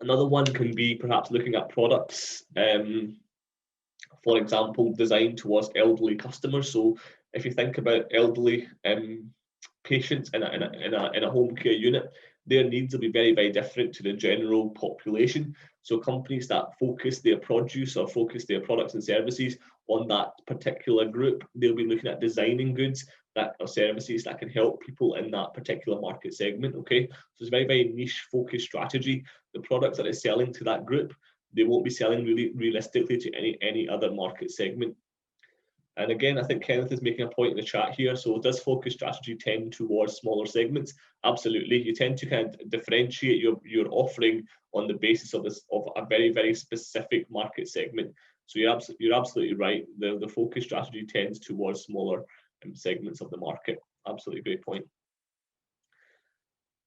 Another one can be perhaps looking at products, for example, designed towards elderly customers. So if you think about elderly patients in a home care unit, their needs will be very, very different to the general population. So companies that focus their produce or focus their products and services on that particular group, they'll be looking at designing goods that or services that can help people in that particular market segment. Okay, so it's a very, very niche focused strategy. The products that they're selling to that group, they won't be selling really realistically to any other market segment. And again, I think Kenneth is making a point in the chat here. So does focus strategy tend towards smaller segments? Absolutely. You tend to kind of differentiate your offering on the basis of a very, very specific market segment. So you're absolutely right. The focus strategy tends towards smaller segments of the market. Absolutely great point.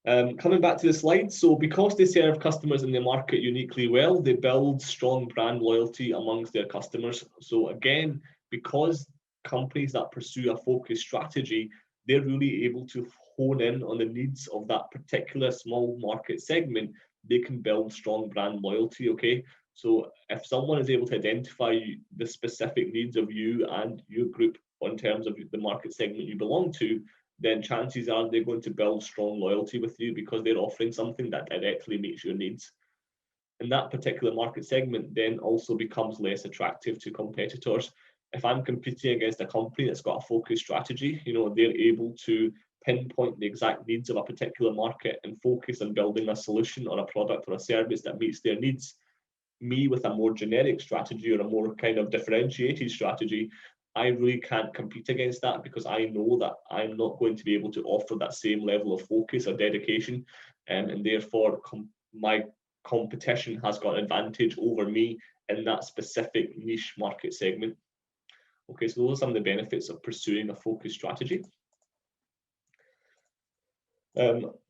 Coming back to the slide, so because they serve customers in the market uniquely well, they build strong brand loyalty amongst their customers. So again, because companies that pursue a focus strategy, they're really able to hone in on the needs of that particular small market segment, they can build strong brand loyalty. Okay, so if someone is able to identify the specific needs of you and your group in terms of the market segment you belong to, then chances are they're going to build strong loyalty with you because they're offering something that directly meets your needs. And that particular market segment then also becomes less attractive to competitors. If I'm competing against a company that's got a focus strategy, you know, they're able to pinpoint the exact needs of a particular market and focus on building a solution or a product or a service that meets their needs. Me with a more generic strategy or a more kind of differentiated strategy, I really can't compete against that because I know that I'm not going to be able to offer that same level of focus or dedication, and therefore my competition has got an advantage over me in that specific niche market segment. Okay, so those are some of the benefits of pursuing a focus strategy.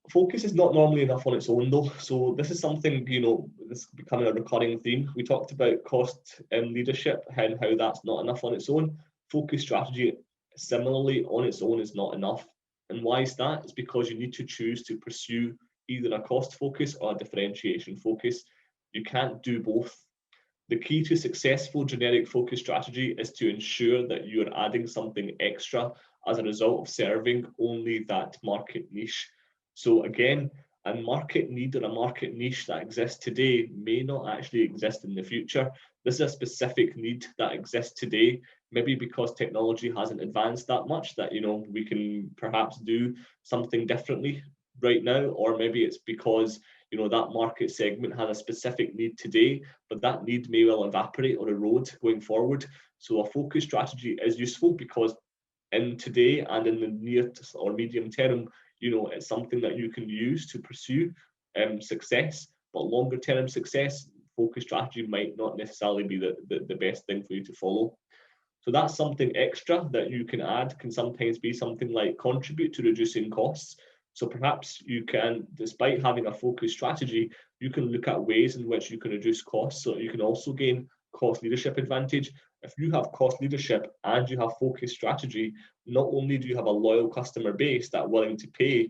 Focus is not normally enough on its own though. So this is something, you know, this is becoming a recurring theme. We talked about cost and leadership and how that's not enough on its own. Focus strategy, similarly, on its own is not enough. And why is that? It's because you need to choose to pursue either a cost focus or a differentiation focus. You can't do both. The key to successful generic focus strategy is to ensure that you're adding something extra as a result of serving only that market niche. So again, a market need or a market niche that exists today may not actually exist in the future. This is a specific need that exists today, maybe because technology hasn't advanced that much that, you know, we can perhaps do something differently right now, or maybe it's because, you know, that market segment has a specific need today, but that need may well evaporate or erode going forward. So a focus strategy is useful because in today and in the near or medium term, you know, it's something that you can use to pursue success, but longer term success, focus strategy might not necessarily be the best thing for you to follow. So that's something extra that you can add, can sometimes be something like contribute to reducing costs. So perhaps you can, despite having a focus strategy, you can look at ways in which you can reduce costs so you can also gain cost leadership advantage. If you have cost leadership and you have focus strategy, not only do you have a loyal customer base that are willing to pay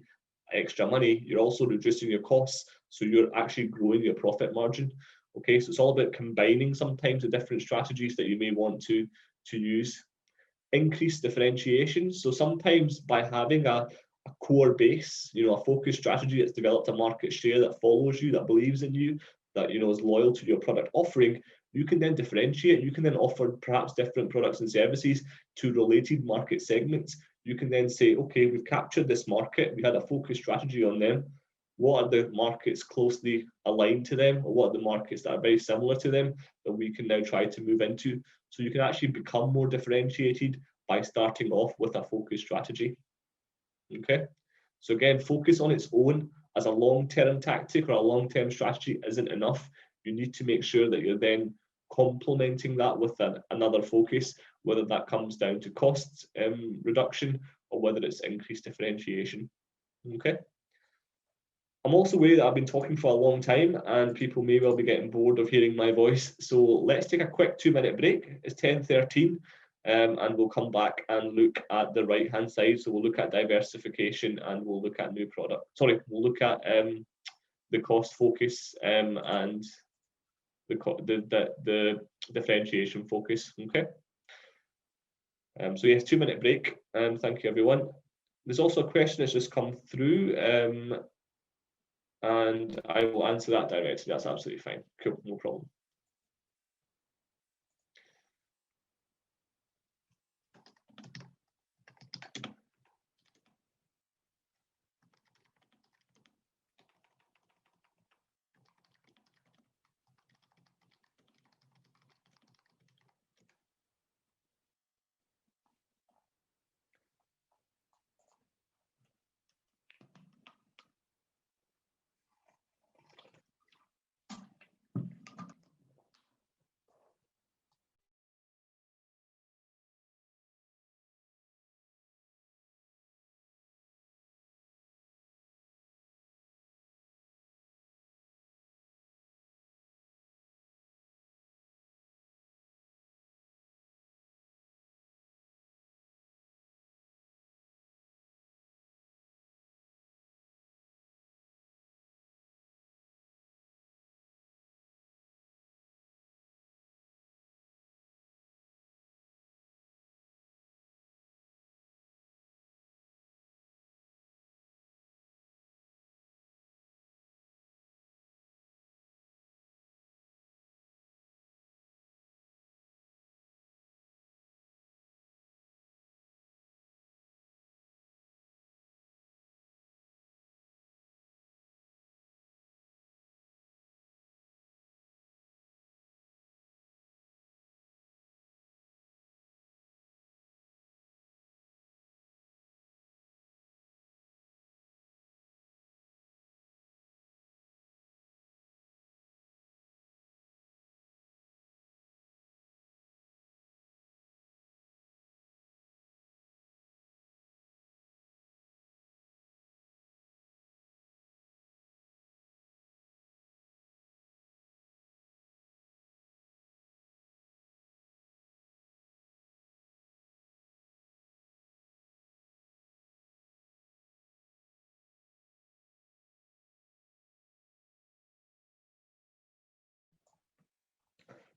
extra money, you're also reducing your costs. So you're actually growing your profit margin. Okay, so it's all about combining sometimes the different strategies that you may want to use. Increase differentiation. So sometimes by having a core base, you know, a focus strategy that's developed a market share that follows you, that believes in you, that, you know, is loyal to your product offering, you can then differentiate. You can then offer perhaps different products and services to related market segments. You can then say, okay, we've captured this market, we had a focus strategy on them. What are the markets closely aligned to them, or what are the markets that are very similar to them that we can now try to move into? So you can actually become more differentiated by starting off with a focus strategy. Okay, so again, focus on its own as a long-term tactic or a long-term strategy isn't enough. You need to make sure that you're then complementing that with another focus, whether that comes down to cost reduction or whether it's increased differentiation. Okay. I'm also aware that I've been talking for a long time and people may well be getting bored of hearing my voice. So let's take a quick 2-minute break. It's 10:13 and we'll come back and look at the right-hand side. So we'll look at diversification and we'll look at new product. Sorry, we'll look at the cost focus and the differentiation focus. Okay. So yes, 2-minute break. Thank you, everyone. There's also a question that's just come through. And I will answer that directly. That's absolutely fine. Cool, no problem.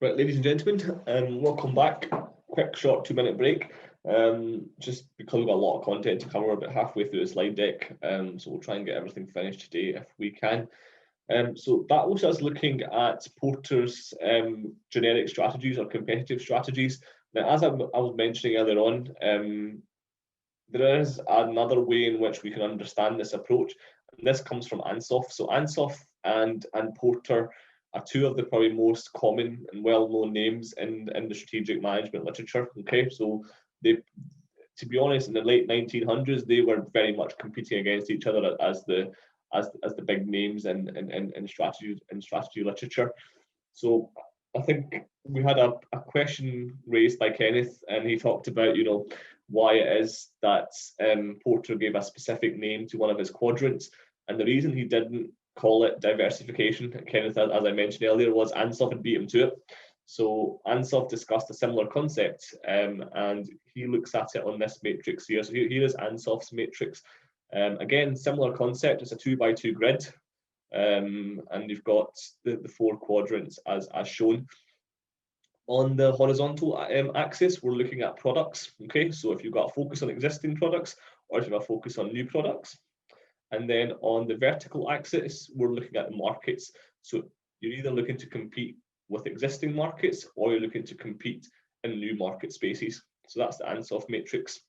Right, ladies and gentlemen, welcome back. Quick, short 2-minute break. Just because we've got a lot of content to cover, about halfway through the slide deck, so we'll try and get everything finished today if we can. So that was us looking at Porter's generic strategies or competitive strategies. Now, as I was mentioning earlier on, there is another way in which we can understand this approach, and this comes from Ansoff. So Ansoff and Porter are two of the probably most common and well-known names in the strategic management literature. Okay, so they, to be honest, in the late 1900s, they were very much competing against each other as the big names in strategy literature. So I think we had a question raised by Kenneth, and he talked about, you know, why it is that Porter gave a specific name to one of his quadrants, and the reason he didn't call it diversification, Kenneth, as I mentioned earlier, was Ansoff had beat him to it. So Ansoff discussed a similar concept, and he looks at it on this matrix here. So here is Ansoff's matrix. Again, similar concept. It's a 2x2 grid, and you've got the 4 quadrants as shown. On the horizontal axis, we're looking at products. Okay, so if you've got a focus on existing products, or if you've got a focus on new products. And then on the vertical axis, we're looking at the markets. So you're either looking to compete with existing markets, or you're looking to compete in new market spaces. So that's the Ansoff matrix.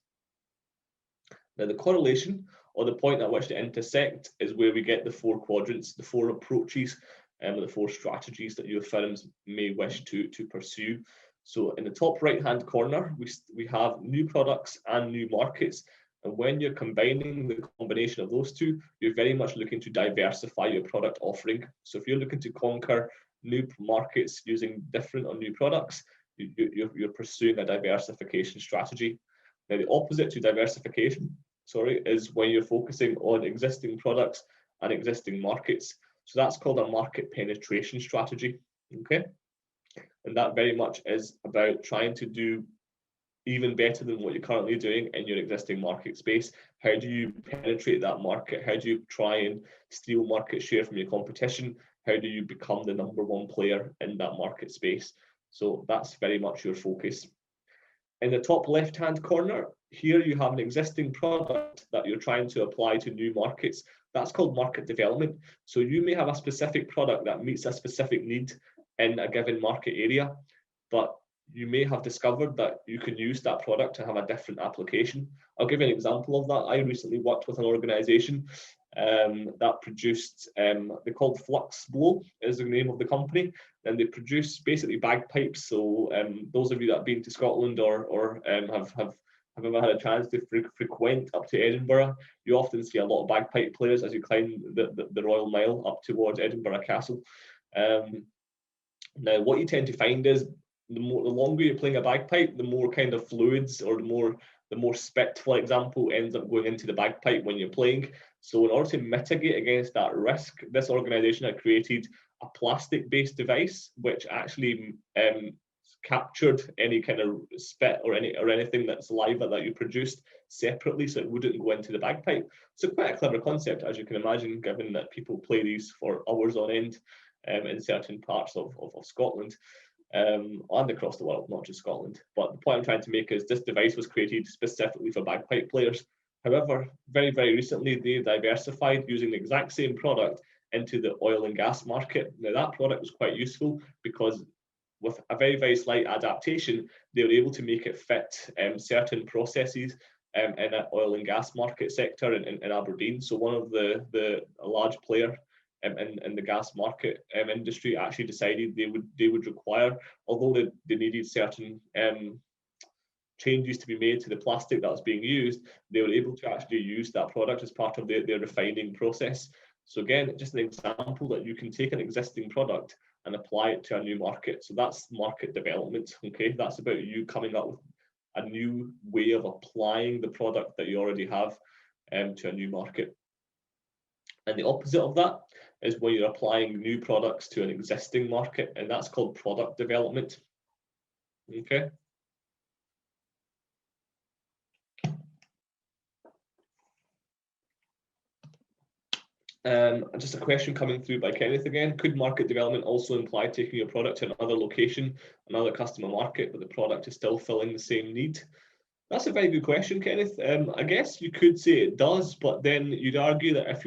Now the correlation, or the point at which they intersect, is where we get the 4 quadrants, the 4 approaches, and the 4 strategies that your firms may wish to pursue. So in the top right-hand corner, we have new products and new markets. And when you're combining the combination of those two, you're very much looking to diversify your product offering. So if you're looking to conquer new markets using different or new products, you're pursuing a diversification strategy. Now, the opposite to diversification, is when you're focusing on existing products and existing markets. So that's called a market penetration strategy, okay? And that very much is about trying to do even better than what you're currently doing in your existing market space. How do you penetrate that market? How do you try and steal market share from your competition? How do you become the #1 player in that market space? So that's very much your focus. In the top left-hand corner, here you have an existing product that you're trying to apply to new markets. That's called market development. So you may have a specific product that meets a specific need in a given market area, but you may have discovered that you can use that product to have a different application. I'll give you an example of that. I recently worked with an organization that produced, they're called Flux Blow is the name of the company, and they produce basically bagpipes. So those of you that have been to Scotland or have ever had a chance to frequent up to Edinburgh, you often see a lot of bagpipe players as you climb the Royal Mile up towards Edinburgh Castle. Now, what you tend to find is the longer you're playing a bagpipe, the more kind of fluids or the more spit, for example, ends up going into the bagpipe when you're playing. So in order to mitigate against that risk, this organization had created a plastic-based device which actually captured any kind of spit or anything that's saliva that you produced separately, so it wouldn't go into the bagpipe. So quite a clever concept, as you can imagine, given that people play these for hours on end in certain parts of Scotland. And across the world, not just Scotland. But the point I'm trying to make is this device was created specifically for bagpipe players. However, very, very recently, they diversified using the exact same product into the oil and gas market. Now, that product was quite useful because with a very, very slight adaptation, they were able to make it fit certain processes in an oil and gas market sector in Aberdeen. So one of a large player in the gas market industry actually decided they would require, although they needed certain changes to be made to the plastic that was being used, they were able to actually use that product as part of their refining process. So again, just an example that you can take an existing product and apply it to a new market. So that's market development, okay? That's about you coming up with a new way of applying the product that you already have to a new market. And the opposite of that is when you're applying new products to an existing market, and that's called product development, okay? Just a question coming through by Kenneth again. Could market development also imply taking your product to another location, another customer market, but the product is still filling the same need? That's a very good question, Kenneth. I guess you could say it does, but then you'd argue that if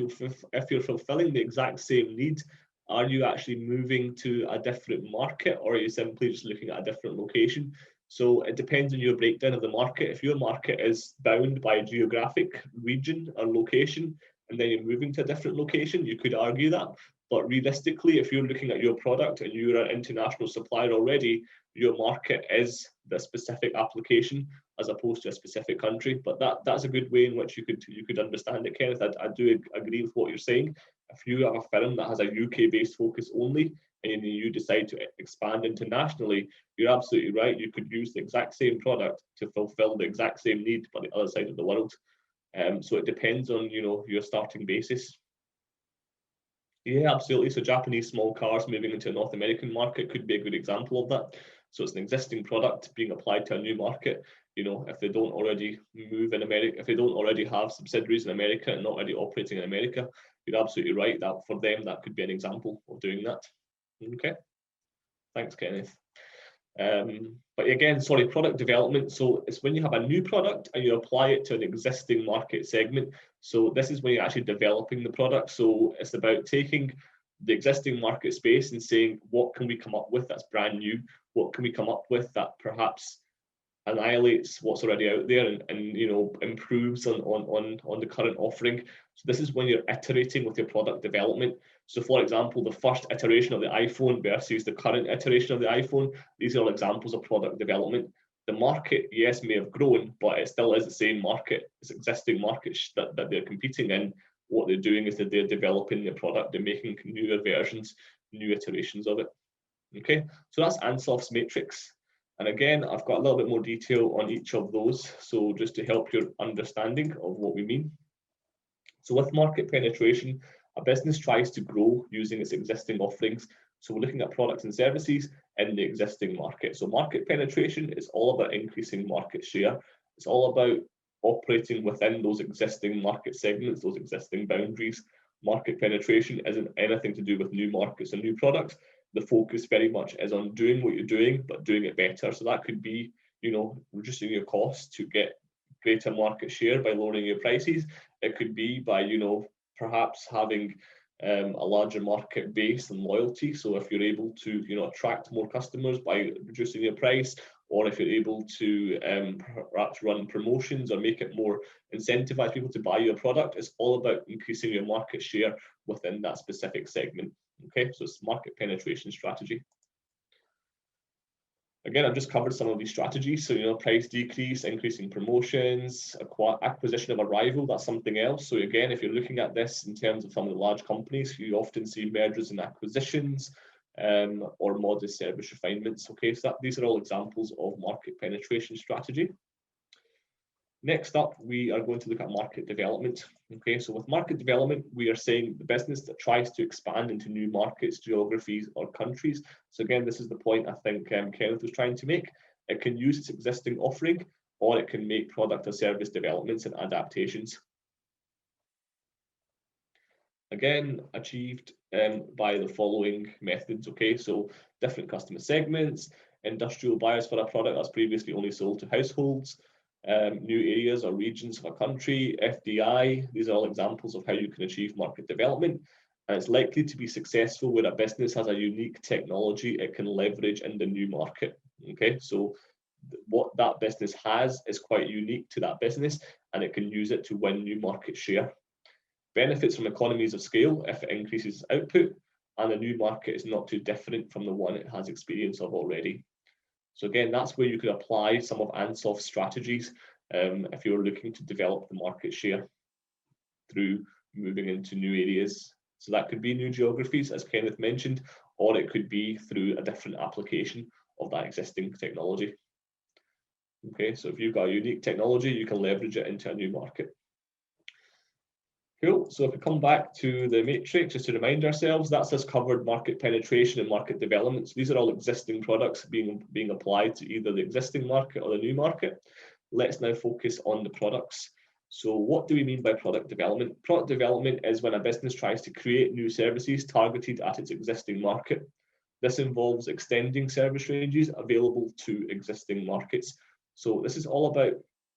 you're fulfilling the exact same need, are you actually moving to a different market, or are you simply just looking at a different location? So it depends on your breakdown of the market. If your market is bound by geographic region or location, and then you're moving to a different location, you could argue that. But realistically, if you're looking at your product and you're an international supplier already, your market is the specific application as opposed to a specific country. But that's a good way in which you could understand it, Kenneth. I do agree with what you're saying. If you have a firm that has a UK-based focus only, and you decide to expand internationally, you're absolutely right. You could use the exact same product to fulfill the exact same need on the other side of the world. So it depends on your starting basis. Yeah, absolutely. So Japanese small cars moving into a North American market could be a good example of that. So it's an existing product being applied to a new market. If they don't already move in America, if they don't already have subsidiaries in America and not already operating in America, you're absolutely right that for them that could be an example of doing that. Okay, thanks, Kenneth. But again, sorry, product development. So it's when you have a new product and you apply it to an existing market segment. So this is when you're actually developing the product. So it's about taking the existing market space and saying, what can we come up with that's brand new? What can we come up with that perhaps annihilates what's already out there and improves on the current offering? So this is when you're iterating with your product development. So for example, the first iteration of the iPhone versus the current iteration of the iPhone, these are all examples of product development. the market, yes, may have grown, but it still is the same market. It's existing markets that they're competing in. What they're doing is that they're developing their product, they're making newer versions, new iterations of it. Okay, so that's Ansoff's matrix. And again, I've got a little bit more detail on each of those, so just to help your understanding of what we mean. So with market penetration, a business tries to grow using its existing offerings. So we're looking at products and services in the existing market. So market penetration is all about increasing market share. It's all about operating within those existing market segments, those existing boundaries. Market penetration isn't anything to do with new markets and new products. The focus very much is on doing what you're doing, but doing it better. So that could be, reducing your costs to get greater market share by lowering your prices. It could be by, perhaps having a larger market base and loyalty. So if you're able to, attract more customers by reducing your price, or if you're able to perhaps run promotions or make it more incentivize people to buy your product, it's all about increasing your market share within that specific segment. Okay, so it's market penetration strategy. Again, I've just covered some of these strategies. So, price decrease, increasing promotions, acquisition of a rival, that's something else. So again, if you're looking at this in terms of some of the large companies, you often see mergers and acquisitions or modest service refinements. Okay, so these are all examples of market penetration strategy. Next up, we are going to look at market development. Okay, so with market development, we are saying the business that tries to expand into new markets, geographies, or countries. So again, this is the point I think Kenneth was trying to make. It can use its existing offering, or it can make product or service developments and adaptations. Again, achieved by the following methods. Okay, so different customer segments, industrial buyers for a product that's previously only sold to households, new areas or regions of a country, FDI. These are all examples of how you can achieve market development. And it's likely to be successful where a business has a unique technology it can leverage in the new market. Okay, so what that business has is quite unique to that business, and it can use it to win new market share. Benefits from economies of scale if it increases output, and the new market is not too different from the one it has experience of already. So again, that's where you could apply some of Ansoff's strategies if you're looking to develop the market share through moving into new areas. So that could be new geographies, as Kenneth mentioned, or it could be through a different application of that existing technology. Okay, so if you've got a unique technology, you can leverage it into a new market. Cool, so if we come back to the matrix, just to remind ourselves, that's us covered market penetration and market development. So these are all existing products being applied to either the existing market or the new market. Let's now focus on the products. So what do we mean by product development? Product development is when a business tries to create new services targeted at its existing market. This involves extending service ranges available to existing markets. So this is all about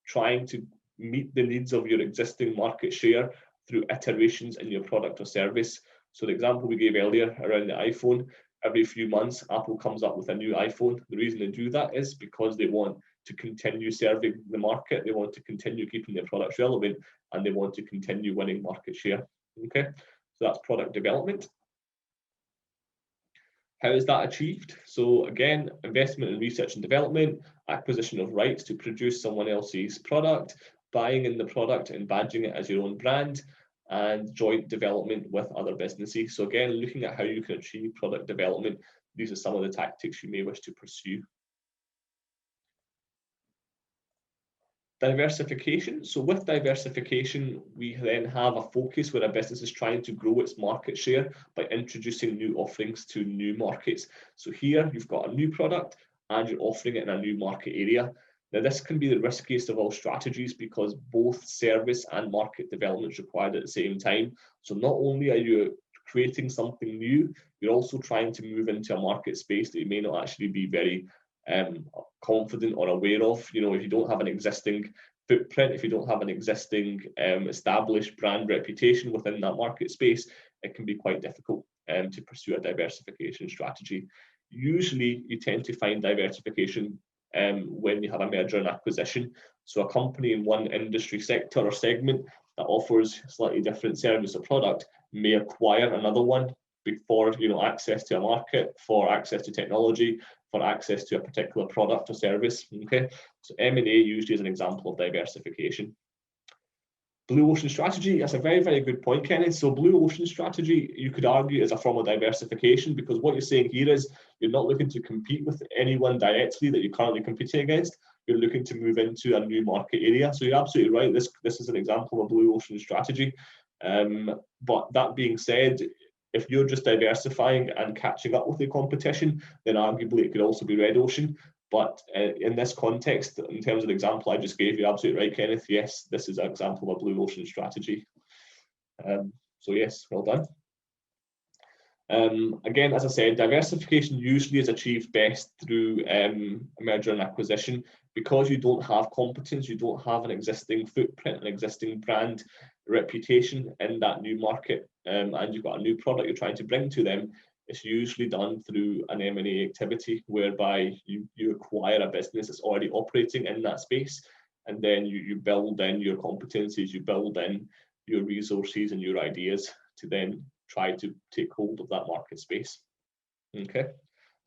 trying to meet the needs of your existing market share through iterations in your product or service. So the example we gave earlier around the iPhone, every few months, Apple comes up with a new iPhone. The reason they do that is because they want to continue serving the market, they want to continue keeping their products relevant, and they want to continue winning market share. Okay, so that's product development. How is that achieved? So again, investment in research and development, acquisition of rights to produce someone else's product, buying in the product and badging it as your own brand, and joint development with other businesses. So again, looking at how you can achieve product development, these are some of the tactics you may wish to pursue. Diversification. So with diversification, we then have a focus where a business is trying to grow its market share by introducing new offerings to new markets. So here you've got a new product and you're offering it in a new market area. Now, this can be the riskiest of all strategies because both service and market development is required at the same time. So not only are you creating something new, you're also trying to move into a market space that you may not actually be very confident or aware of. If you don't have an existing footprint, if you don't have an existing established brand reputation within that market space, it can be quite difficult to pursue a diversification strategy. Usually, you tend to find diversification when you have a merger and acquisition. So a company in one industry sector or segment that offers slightly different service or product may acquire another one for access to a market, for access to technology, for access to a particular product or service. Okay, so M&A usually is an example of diversification. Blue ocean strategy, that's a very, very good point, Kenneth. So blue ocean strategy, you could argue, is a form of diversification, because what you're saying here is you're not looking to compete with anyone directly that you're currently competing against. You're looking to move into a new market area. So you're absolutely right. This is an example of a blue ocean strategy. But that being said, if you're just diversifying and catching up with the competition, then arguably it could also be red ocean. But in this context, in terms of the example I just gave you, absolutely right, Kenneth. Yes, this is an example of a blue ocean strategy. So yes, well done. Again, as I said, diversification usually is achieved best through merger and acquisition, because you don't have competence, you don't have an existing footprint, an existing brand reputation in that new market, and you've got a new product you're trying to bring to them. It's usually done through an M&A activity, whereby you acquire a business that's already operating in that space, and then you build in your competencies, you build in your resources and your ideas to then try to take hold of that market space. Okay,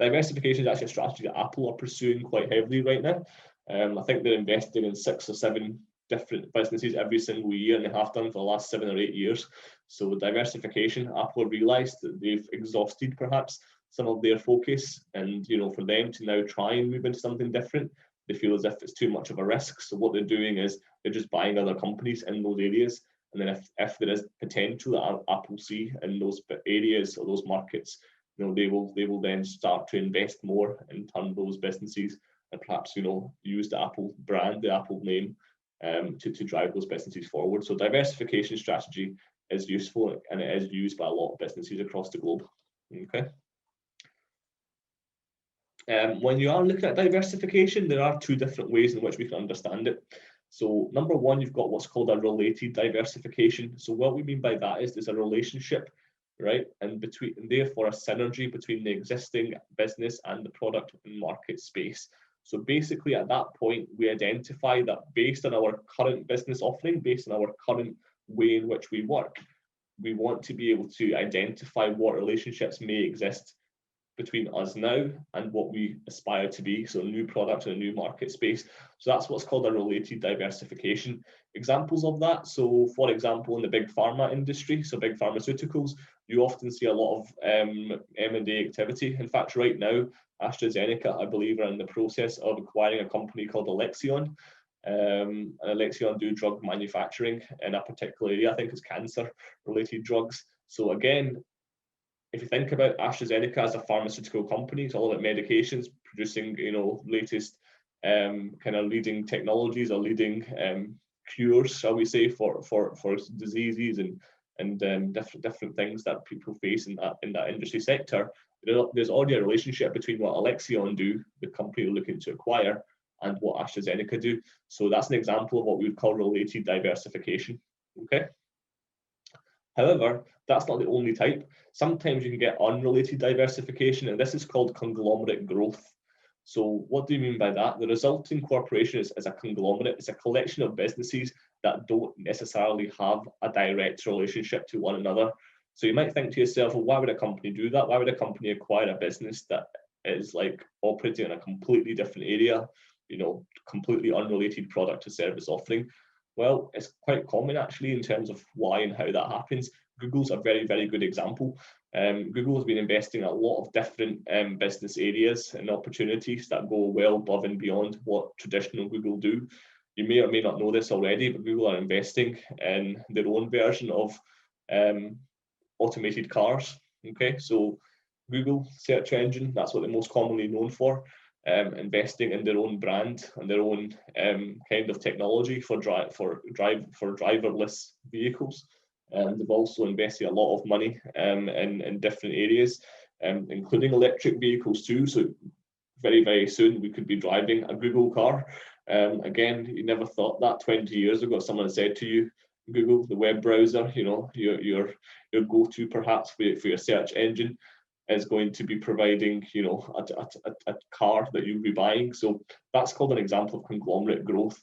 diversification is actually a strategy that Apple are pursuing quite heavily right now. I think they're investing in 6 or 7 different businesses every single year, and they have done for the last 7 or 8 years. So with diversification, Apple realized that they've exhausted perhaps some of their focus, and for them to now try and move into something different, they feel as if it's too much of a risk. So what they're doing is they're just buying other companies in those areas, and then if there is potential that Apple see in those areas or those markets, they will then start to invest more and turn those businesses, and perhaps use the Apple brand, the Apple name, to drive those businesses forward. So diversification strategy is useful, and it is used by a lot of businesses across the globe. Okay. When you are looking at diversification, there are 2 different ways in which we can understand it. So number 1, you've got what's called a related diversification. So what we mean by that is there's a relationship, right, and therefore a synergy between the existing business and the product and market space. So basically at that point, we identify that based on our current business offering, based on our current way in which we work, we want to be able to identify what relationships may exist between us now and what we aspire to be, so a new product and a new market space. So that's what's called a related diversification. Examples of that, so for example, in the big pharma industry, so big pharmaceuticals, you often see a lot of M&A activity. In fact, right now, AstraZeneca, I believe, are in the process of acquiring a company called Alexion. And Alexion do drug manufacturing in a particular area. I think it's cancer-related drugs. So again, if you think about AstraZeneca as a pharmaceutical company, it's all about medications, producing latest kind of leading technologies or leading cures, shall we say, for diseases and different things that people face in that industry sector. There's already a relationship between what Alexion do, the company they're looking to acquire, and what AstraZeneca do. So that's an example of what we would call related diversification. Okay. However, that's not the only type. Sometimes you can get unrelated diversification, and this is called conglomerate growth. So what do you mean by that? The resulting corporation is a conglomerate. It's a collection of businesses that don't necessarily have a direct relationship to one another. So you might think to yourself, well, why would a company do that? Why would a company acquire a business that is like operating in a completely different area, completely unrelated product to service offering? Well, it's quite common actually in terms of why and how that happens. Google's a very, very good example. Google has been investing in a lot of different business areas and opportunities that go well above and beyond what traditional Google do. You may or may not know this already, but Google are investing in their own version of automated cars. Okay, so Google search engine, that's what they're most commonly known for. Investing in their own brand and their own kind of technology for driverless vehicles. They've also invested a lot of money in different areas, including electric vehicles too. So very, very soon we could be driving a Google car. Again, you never thought that 20 years ago. Someone said to you, Google, the web browser, your go-to perhaps for your search engine, is going to be providing, a car that you'll be buying. So that's called an example of conglomerate growth.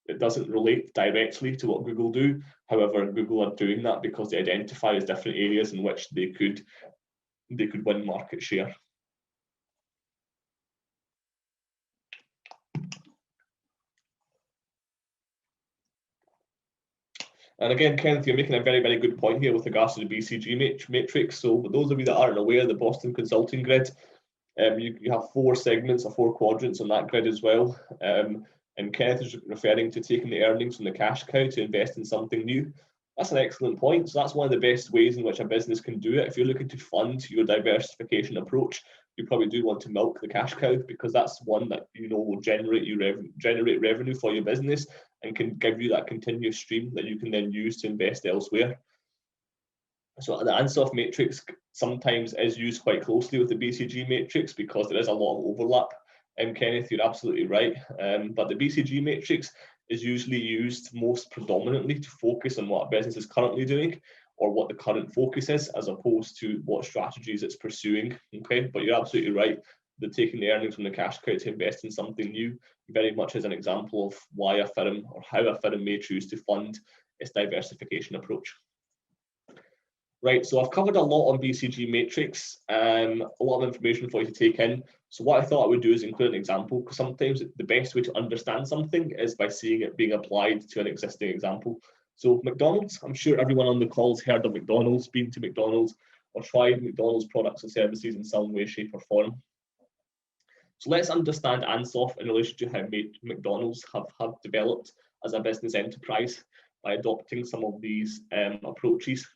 It doesn't relate directly to what Google do. However, Google are doing that because they identify as different areas in which they could win market share. And again, Kenneth, you're making a very, very good point here with regards to the BCG matrix. So for those of you that aren't aware, the Boston Consulting Grid, you have 4 segments or 4 quadrants on that grid as well. And Kenneth is referring to taking the earnings from the cash cow to invest in something new. That's an excellent point. So that's one of the best ways in which a business can do it. If you're looking to fund your diversification approach, you probably do want to milk the cash cow, because that's one that you know will generate revenue for your business and can give you that continuous stream that you can then use to invest elsewhere. So the Ansoff Matrix sometimes is used quite closely with the BCG matrix because there is a lot of overlap. Kenneth, you're absolutely right. But the BCG matrix is usually used most predominantly to focus on what a business is currently doing or what the current focus is, as opposed to what strategies it's pursuing. Okay, but you're absolutely right. The taking the earnings from the cash cow to invest in something new very much is an example of why a firm or how a firm may choose to fund its diversification approach. Right, so I've covered a lot on BCG matrix, a lot of information for you to take in. So what I thought I would do is include an example, because sometimes the best way to understand something is by seeing it being applied to an existing example. So McDonald's, I'm sure everyone on the call has heard of McDonald's, been to McDonald's, or tried McDonald's products or services in some way, shape or form. So let's understand Ansoff in relation to how McDonald's have developed as a business enterprise by adopting some of these approaches.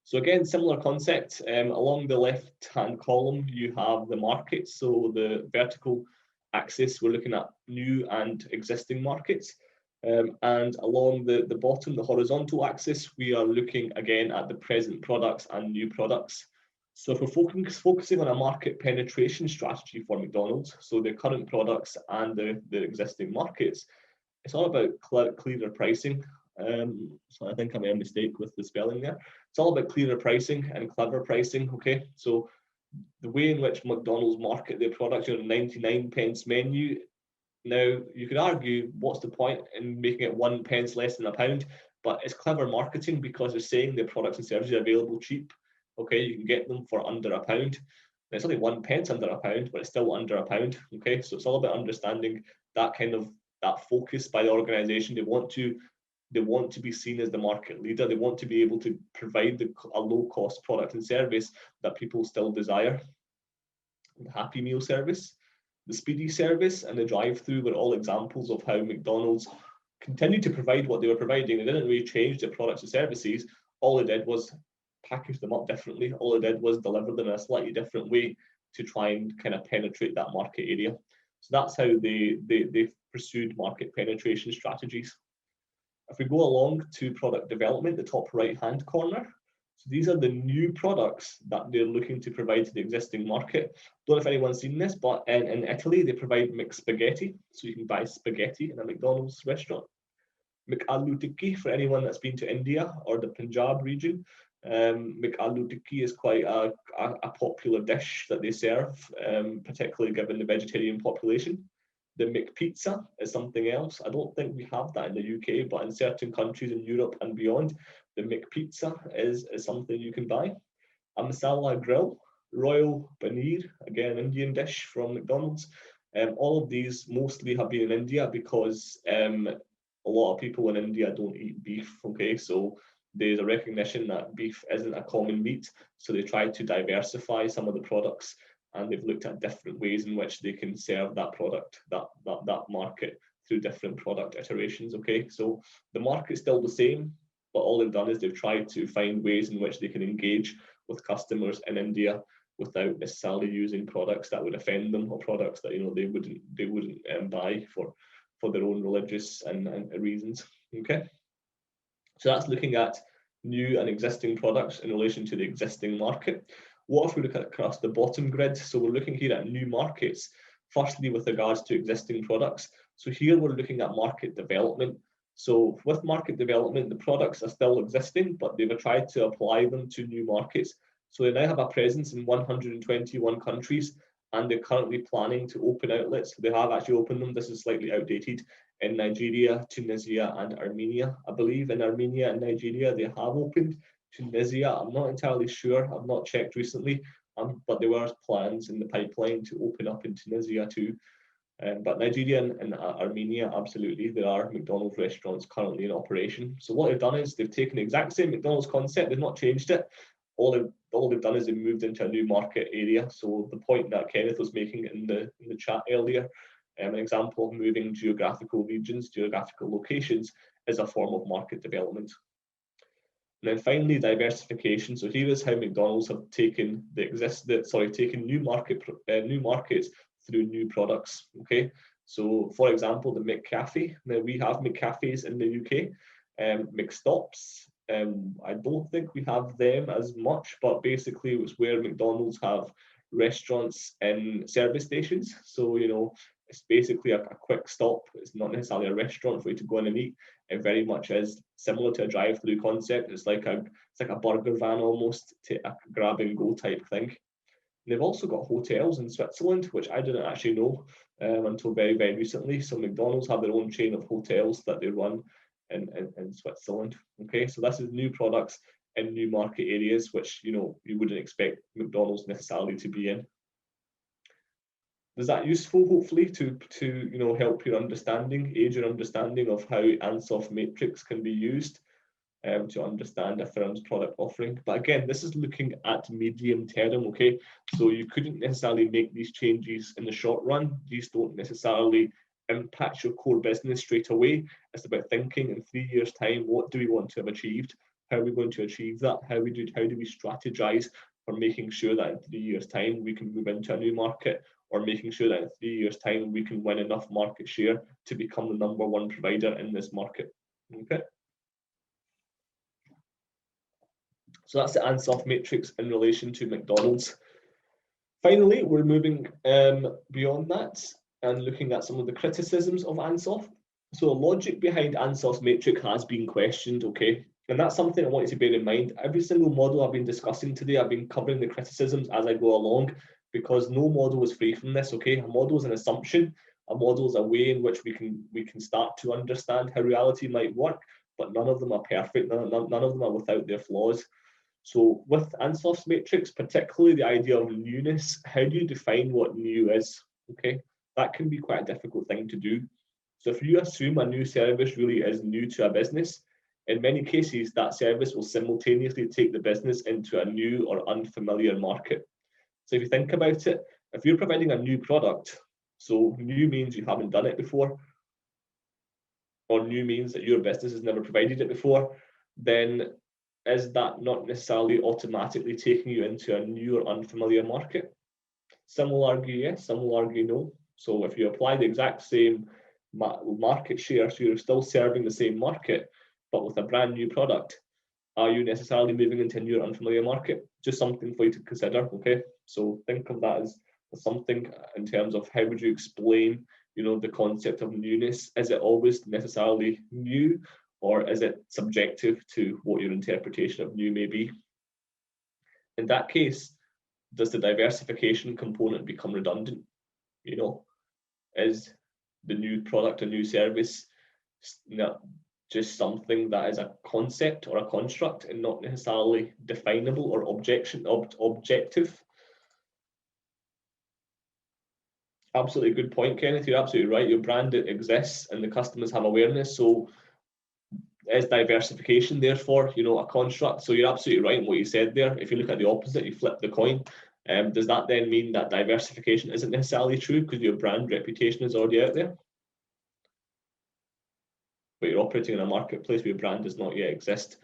So again, similar concept. Along the left-hand column, you have the markets. So the vertical axis, we're looking at new and existing markets. And along the bottom, the horizontal axis, we are looking again at the present products and new products. So if we're focusing on a market penetration strategy for McDonald's, so their current products and their existing markets, it's all about clearer pricing. So I think I made a mistake with the spelling there. It's all about clearer pricing and clever pricing. Okay, so the way in which McDonald's market their products on a 99p menu. Now you could argue, what's the point in making it 1p less than £1? But it's clever marketing because they're saying their products and services are available cheap. Okay, you can get them for under £1. It's only 1p under £1, but it's still under £1. Okay, so it's all about understanding that that focus by the organisation. They want to be seen as the market leader. They want to be able to provide a low-cost product and service that people still desire. The Happy Meal service, the Speedy service, and the drive-through were all examples of how McDonald's continued to provide what they were providing. They didn't really change their products and services. All they did was package them up differently. All they did was deliver them in a slightly different way to try and kind of penetrate that market area. So that's how they pursued market penetration strategies. If we go along to product development, the top right-hand corner, so these are the new products that they're looking to provide to the existing market. Don't know if anyone's seen this, but in Italy, they provide McSpaghetti. So you can buy spaghetti in a McDonald's restaurant. McAloo Tikki, for anyone that's been to India or the Punjab region. McAloo Tikki is quite a popular dish that they serve, particularly given the vegetarian population. The McPizza is something else. I don't think we have that in the UK, but in certain countries in Europe and beyond, the McPizza is something you can buy. A masala grill, Royal Paneer, again, Indian dish from McDonald's. All of these mostly have been in India because a lot of people in India don't eat beef, okay? So there's a recognition that beef isn't a common meat, so they try to diversify some of the products, and they've looked at different ways in which they can serve that product, that market through different product iterations, okay? So the market's still the same, but all they've done is they've tried to find ways in which they can engage with customers in India without necessarily using products that would offend them or products that they wouldn't buy for their own religious and reasons, okay? So that's looking at new and existing products in relation to the existing market. What if we look at across the bottom grid? So we're looking here at new markets, firstly with regards to existing products. So here we're looking at market development. So with market development, the products are still existing, but they've tried to apply them to new markets. So they now have a presence in 121 countries, and they're currently planning to open outlets. They have actually opened them. This is slightly outdated. In Nigeria, Tunisia, and Armenia. I believe in Armenia and Nigeria, they have opened. Tunisia, I'm not entirely sure. I've not checked recently, but there were plans in the pipeline to open up in Tunisia too. But Nigeria and Armenia, absolutely, there are McDonald's restaurants currently in operation. So what they've done is they've taken the exact same McDonald's concept, they've not changed it. All they've done is they've moved into a new market area. So the point that Kenneth was making in the chat earlier, an example of moving geographical regions, geographical locations, is a form of market development. And then finally, diversification. So here is how McDonald's have taken taken new markets through new products. Okay, so for example, the McCafe. Now we have McCafes in the UK. McStops. I don't think we have them as much, but basically it's where McDonald's have restaurants and service stations. So it's basically a quick stop. It's not necessarily a restaurant for you to go in and eat. It very much is similar to a drive-through concept. It's like a burger van almost, to a grab and go type thing. And they've also got hotels in Switzerland, which I didn't actually know until very, very recently. So McDonald's have their own chain of hotels that they run in Switzerland. Okay, so this is new products in new market areas, which you wouldn't expect McDonald's necessarily to be in. Is that useful, hopefully, to help your understanding, aid your understanding of how Ansoff Matrix can be used to understand a firm's product offering? But again, this is looking at medium term, okay? So you couldn't necessarily make these changes in the short run. These don't necessarily impact your core business straight away. It's about thinking in 3 years' time, what do we want to have achieved? How are we going to achieve that? How do we strategize for making sure that in 3 years' time we can move into a new market, or making sure that in 3 years' time we can win enough market share to become the #1 provider in this market? Okay. So that's the Ansoff Matrix in relation to McDonald's. Finally, we're moving beyond that and looking at some of the criticisms of Ansoff. So the logic behind Ansoff's Matrix has been questioned, okay? And that's something I want you to bear in mind. Every single model I've been discussing today, I've been covering the criticisms as I go along, because no model is free from this, okay? A model is an assumption. A model is a way in which we can start to understand how reality might work, but none of them are perfect. None of them are without their flaws. So with Ansoff's Matrix, particularly the idea of newness, how do you define what new is, okay? That can be quite a difficult thing to do. So if you assume a new service really is new to a business, in many cases, that service will simultaneously take the business into a new or unfamiliar market. So if you think about it, if you're providing a new product, so new means you haven't done it before, or new means that your business has never provided it before, then is that not necessarily automatically taking you into a new or unfamiliar market? Some will argue yes, some will argue no. So if you apply the exact same market share, so you're still serving the same market, but with a brand new product, are you necessarily moving into a new or unfamiliar market? Just something for you to consider, okay? So think of that as something in terms of how would you explain, the concept of newness. Is it always necessarily new, or is it subjective to what your interpretation of new may be? In that case, does the diversification component become redundant? Is the new product, a new service, just something that is a concept or a construct and not necessarily definable or objective? Absolutely good point, Kenneth. You're absolutely right. Your brand exists and the customers have awareness. So is diversification therefore, a construct? So you're absolutely right in what you said there. If you look at the opposite, you flip the coin. Does that then mean that diversification isn't necessarily true because your brand reputation is already out there? But you're operating in a marketplace where your brand does not yet exist.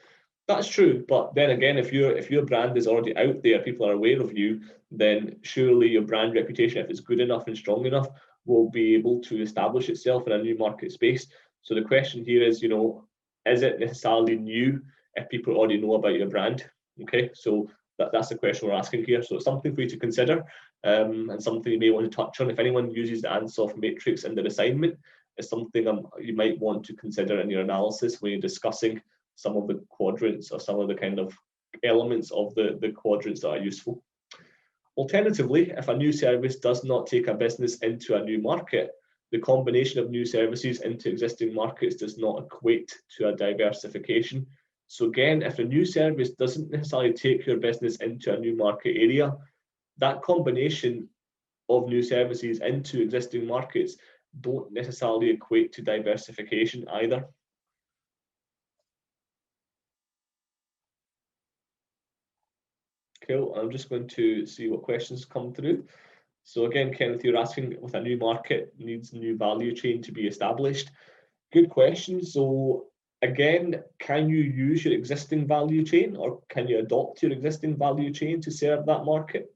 That's true, but then again, if your brand is already out there, people are aware of you, then surely your brand reputation, if it's good enough and strong enough, will be able to establish itself in a new market space. So the question here is, is it necessarily new if people already know about your brand? Okay, so that's the question we're asking here. So it's something for you to consider, and something you may want to touch on. If anyone uses the Ansoff Matrix in their assignment, it's something you might want to consider in your analysis when you're discussing some of the quadrants or some of the kind of elements of the quadrants that are useful. Alternatively, if a new service does not take a business into a new market, the combination of new services into existing markets does not equate to a diversification. So again, if a new service doesn't necessarily take your business into a new market area, that combination of new services into existing markets don't necessarily equate to diversification either. Cool, I'm just going to see what questions come through. So again, Kenneth, you're asking, with a new market needs new value chain to be established. Good question. So again, can you use your existing value chain, or can you adopt your existing value chain to serve that market?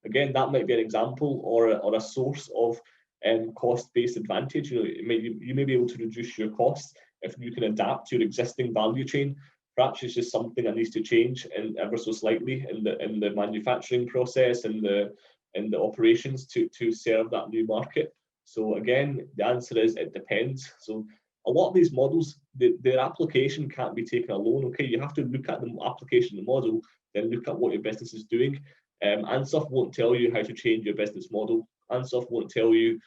Again, that might be an example or a source of cost-based advantage. You may be able to reduce your costs if you can adapt your existing value chain. Perhaps it's just something that needs to change ever so slightly in the manufacturing process and the operations to serve that new market. So again, the answer is it depends. So a lot of these models, their application can't be taken alone. Okay, you have to look at the application of the model, then look at what your business is doing. Ansoff won't tell you how to change your business model. Ansoff won't tell you,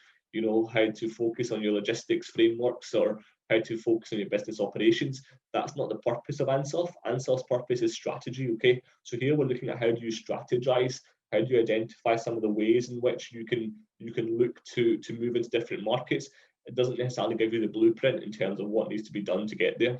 how to focus on your logistics frameworks or how to focus on your business operations. That's not the purpose of Ansoff. Ansoff's purpose is strategy. Okay, so here we're looking at how do you strategize, how do you identify some of the ways in which you can look to move into different markets. It doesn't necessarily give you the blueprint in terms of what needs to be done to get there.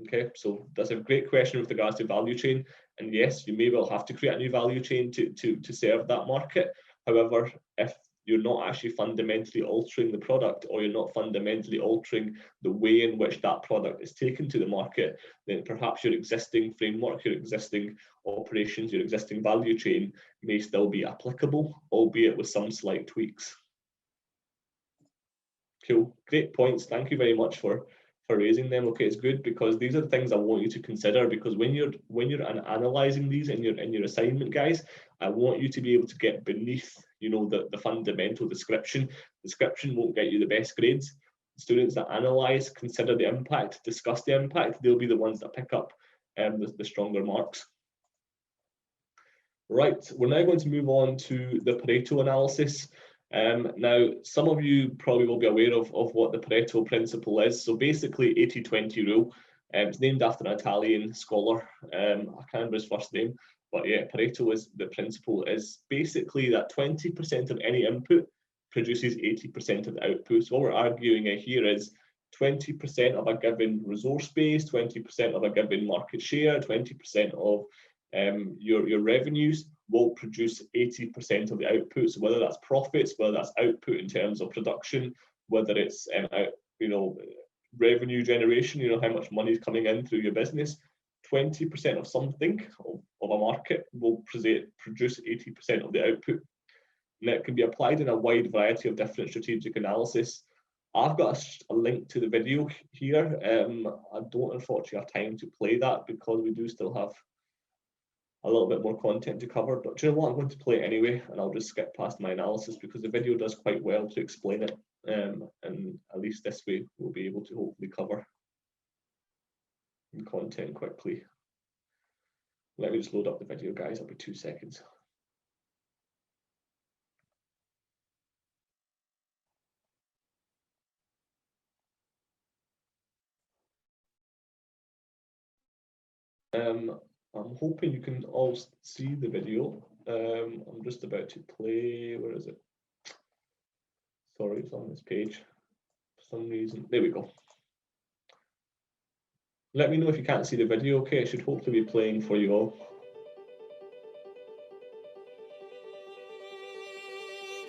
Okay, so that's a great question with regards to value chain. And yes, you may well have to create a new value chain to serve that market. However, if you're not actually fundamentally altering the product, or you're not fundamentally altering the way in which that product is taken to the market, then perhaps your existing framework, your existing operations, your existing value chain may still be applicable, albeit with some slight tweaks. Cool, great points. Thank you very much for raising them. Okay, it's good, because these are the things I want you to consider, because when you're analyzing these in your assignment, guys, I want you to be able to get beneath the fundamental description. Description won't get you the best grades. Students that analyze, consider the impact, discuss the impact, they'll be the ones that pick up the stronger marks. Right, we're now going to move on to the Pareto analysis. Now, some of you probably will be aware of what the Pareto principle is. So basically, 80-20 rule. It's named after an Italian scholar. I can't remember his first name, but yeah, Pareto is the principle. Is basically that 20% of any input produces 80% of the output. So what we're arguing here is 20% of a given resource base, 20% of a given market share, 20% of your revenues will produce 80% of the output. So whether that's profits, whether that's output in terms of production, whether it's revenue generation, how much money is coming in through your business, 20% of something of a market will produce 80% of the output. And it can be applied in a wide variety of different strategic analysis. I've got a link to the video here. I don't unfortunately have time to play that, because we do still have a little bit more content to cover, but do you know what, I'm going to play it anyway, and I'll just skip past my analysis, because the video does quite well to explain it, and at least this way we'll be able to hopefully cover the content quickly. Let me just load up the video, guys. It'll be 2 seconds. I'm hoping you can all see the video. I'm just about to play. Where is it? Sorry, it's on this page for some reason. There we go. Let me know if you can't see the video. Okay, it should hopefully be playing for you all.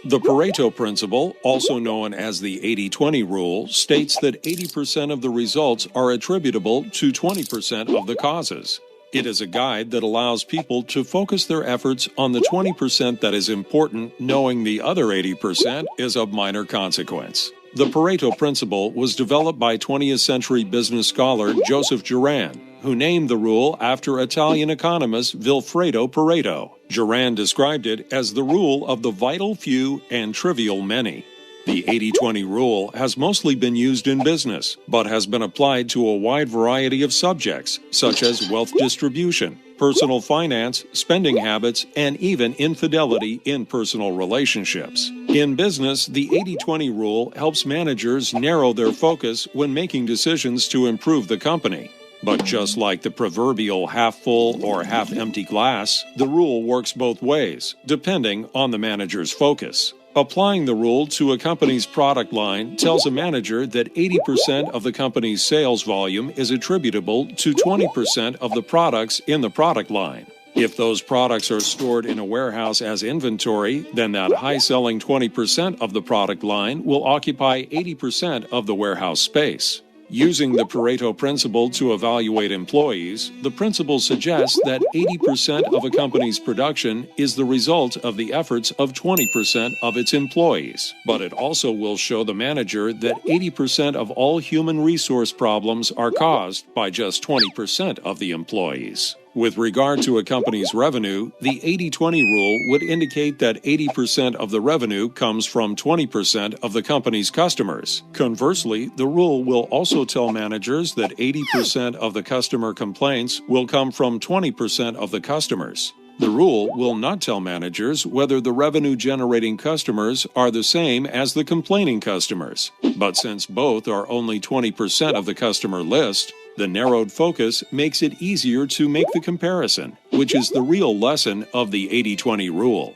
The Pareto principle, also known as the 80-20 rule, states that 80% of the results are attributable to 20% of the causes. It is a guide that allows people to focus their efforts on the 20% that is important, knowing the other 80% is of minor consequence. The Pareto principle was developed by 20th century business scholar Joseph Juran, who named the rule after Italian economist Vilfredo Pareto. Juran described it as the rule of the vital few and trivial many. The 80-20 rule has mostly been used in business, but has been applied to a wide variety of subjects, such as wealth distribution, personal finance, spending habits, and even infidelity in personal relationships. In business, the 80-20 rule helps managers narrow their focus when making decisions to improve the company. But just like the proverbial half-full or half-empty glass, the rule works both ways, depending on the manager's focus. Applying the rule to a company's product line tells a manager that 80% of the company's sales volume is attributable to 20% of the products in the product line. If those products are stored in a warehouse as inventory, then that high-selling 20% of the product line will occupy 80% of the warehouse space. Using the Pareto principle to evaluate employees, the principle suggests that 80% of a company's production is the result of the efforts of 20% of its employees. But it also will show the manager that 80% of all human resource problems are caused by just 20% of the employees. With regard to a company's revenue, the 80-20 rule would indicate that 80% of the revenue comes from 20% of the company's customers. Conversely, the rule will also tell managers that 80% of the customer complaints will come from 20% of the customers. The rule will not tell managers whether the revenue-generating customers are the same as the complaining customers. But since both are only 20% of the customer list, the narrowed focus makes it easier to make the comparison, which is the real lesson of the 80-20 rule.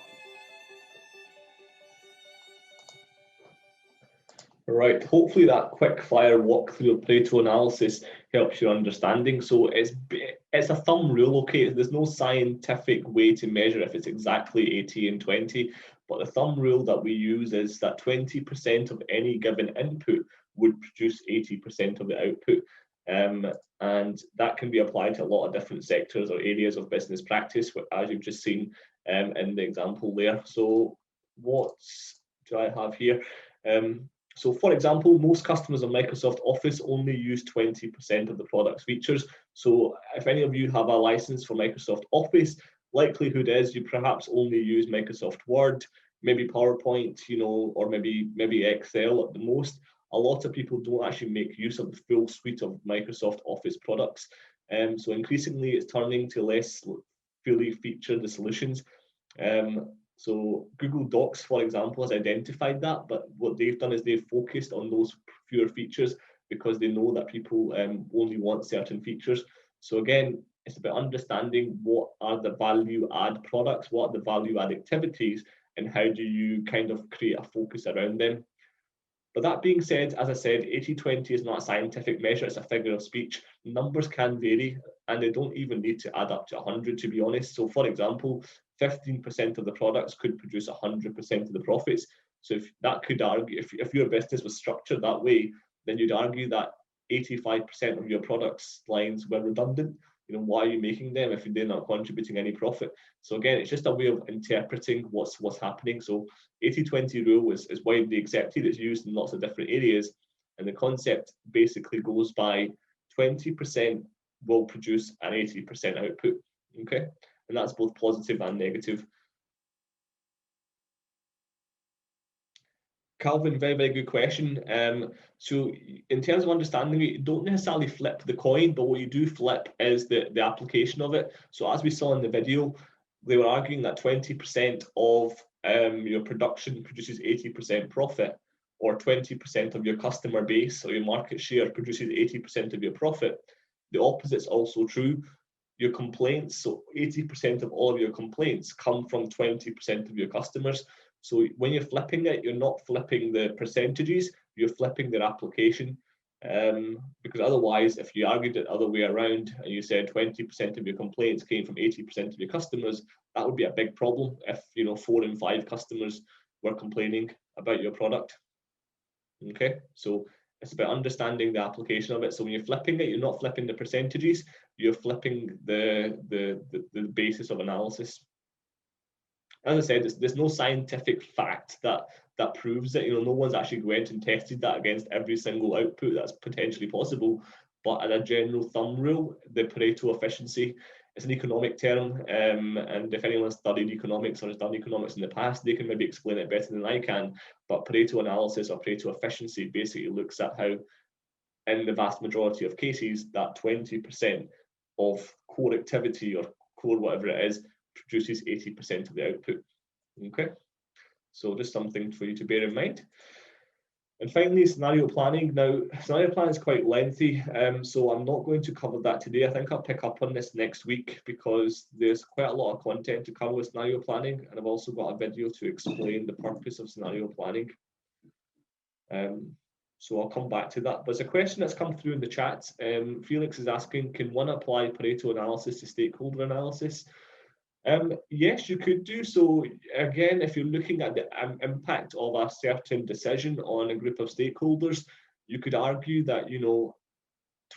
Right, hopefully that quick fire walkthrough of Pareto analysis helps your understanding. So it's a thumb rule, okay? There's no scientific way to measure if it's exactly 80 and 20, but the thumb rule that we use is that 20% of any given input would produce 80% of the output. And that can be applied to a lot of different sectors or areas of business practice, as you've just seen in the example there. So what do I have here? So for example, most customers of Microsoft Office only use 20% of the product's features. So if any of you have a license for Microsoft Office, likelihood is you perhaps only use Microsoft Word, maybe PowerPoint, or maybe Excel at the most. A lot of people don't actually make use of the full suite of Microsoft Office products. So increasingly it's turning to less fully featured solutions. So Google Docs, for example, has identified that, but what they've done is they've focused on those fewer features because they know that people only want certain features. So again, it's about understanding what are the value add products, what are the value add activities, and how do you kind of create a focus around them. But that being said, as I said, 80-20 is not a scientific measure, it's a figure of speech. Numbers can vary, and they don't even need to add up to 100, to be honest. So for example, 15% of the products could produce 100% of the profits. So if that could argue, if your business was structured that way, then you'd argue that 85% of your products lines were redundant. Why are you making them if they're not contributing any profit? So again, it's just a way of interpreting what's happening. So 80-20 rule is widely accepted. It's used in lots of different areas. And the concept basically goes by 20% will produce an 80% output. Okay. And that's both positive and negative. Calvin, very, very good question. So in terms of understanding it, you don't necessarily flip the coin, but what you do flip is the application of it. So as we saw in the video, they were arguing that 20% of your production produces 80% profit, or 20% of your customer base or your market share produces 80% of your profit. The opposite is also true. Your complaints, so 80% of all of your complaints come from 20% of your customers. So when you're flipping it, you're not flipping the percentages, you're flipping their application. Because otherwise, if you argued it the other way around and you said 20% of your complaints came from 80% of your customers, that would be a big problem if 4 in 5 customers were complaining about your product. Okay, so it's about understanding the application of it. So when you're flipping it, you're not flipping the percentages, you're flipping the basis of analysis. As I said, there's no scientific fact that proves it. No one's actually went and tested that against every single output that's potentially possible. But as a general thumb rule, the Pareto efficiency is an economic term. And if anyone's studied economics or has done economics in the past, they can maybe explain it better than I can. But Pareto analysis or Pareto efficiency basically looks at how, in the vast majority of cases, that 20% of core activity or core whatever it is produces 80% of the output. Okay, so just something for you to bear in mind. And finally, scenario planning. Now, scenario planning is quite lengthy, so I'm not going to cover that today. I think I'll pick up on this next week because there's quite a lot of content to cover with scenario planning, and I've also got a video to explain the purpose of scenario planning. So I'll come back to that. But there's a question that's come through in the chat. Felix is asking, can one apply Pareto analysis to stakeholder analysis? Yes, you could do so. Again, if you're looking at the impact of a certain decision on a group of stakeholders, you could argue that, you know,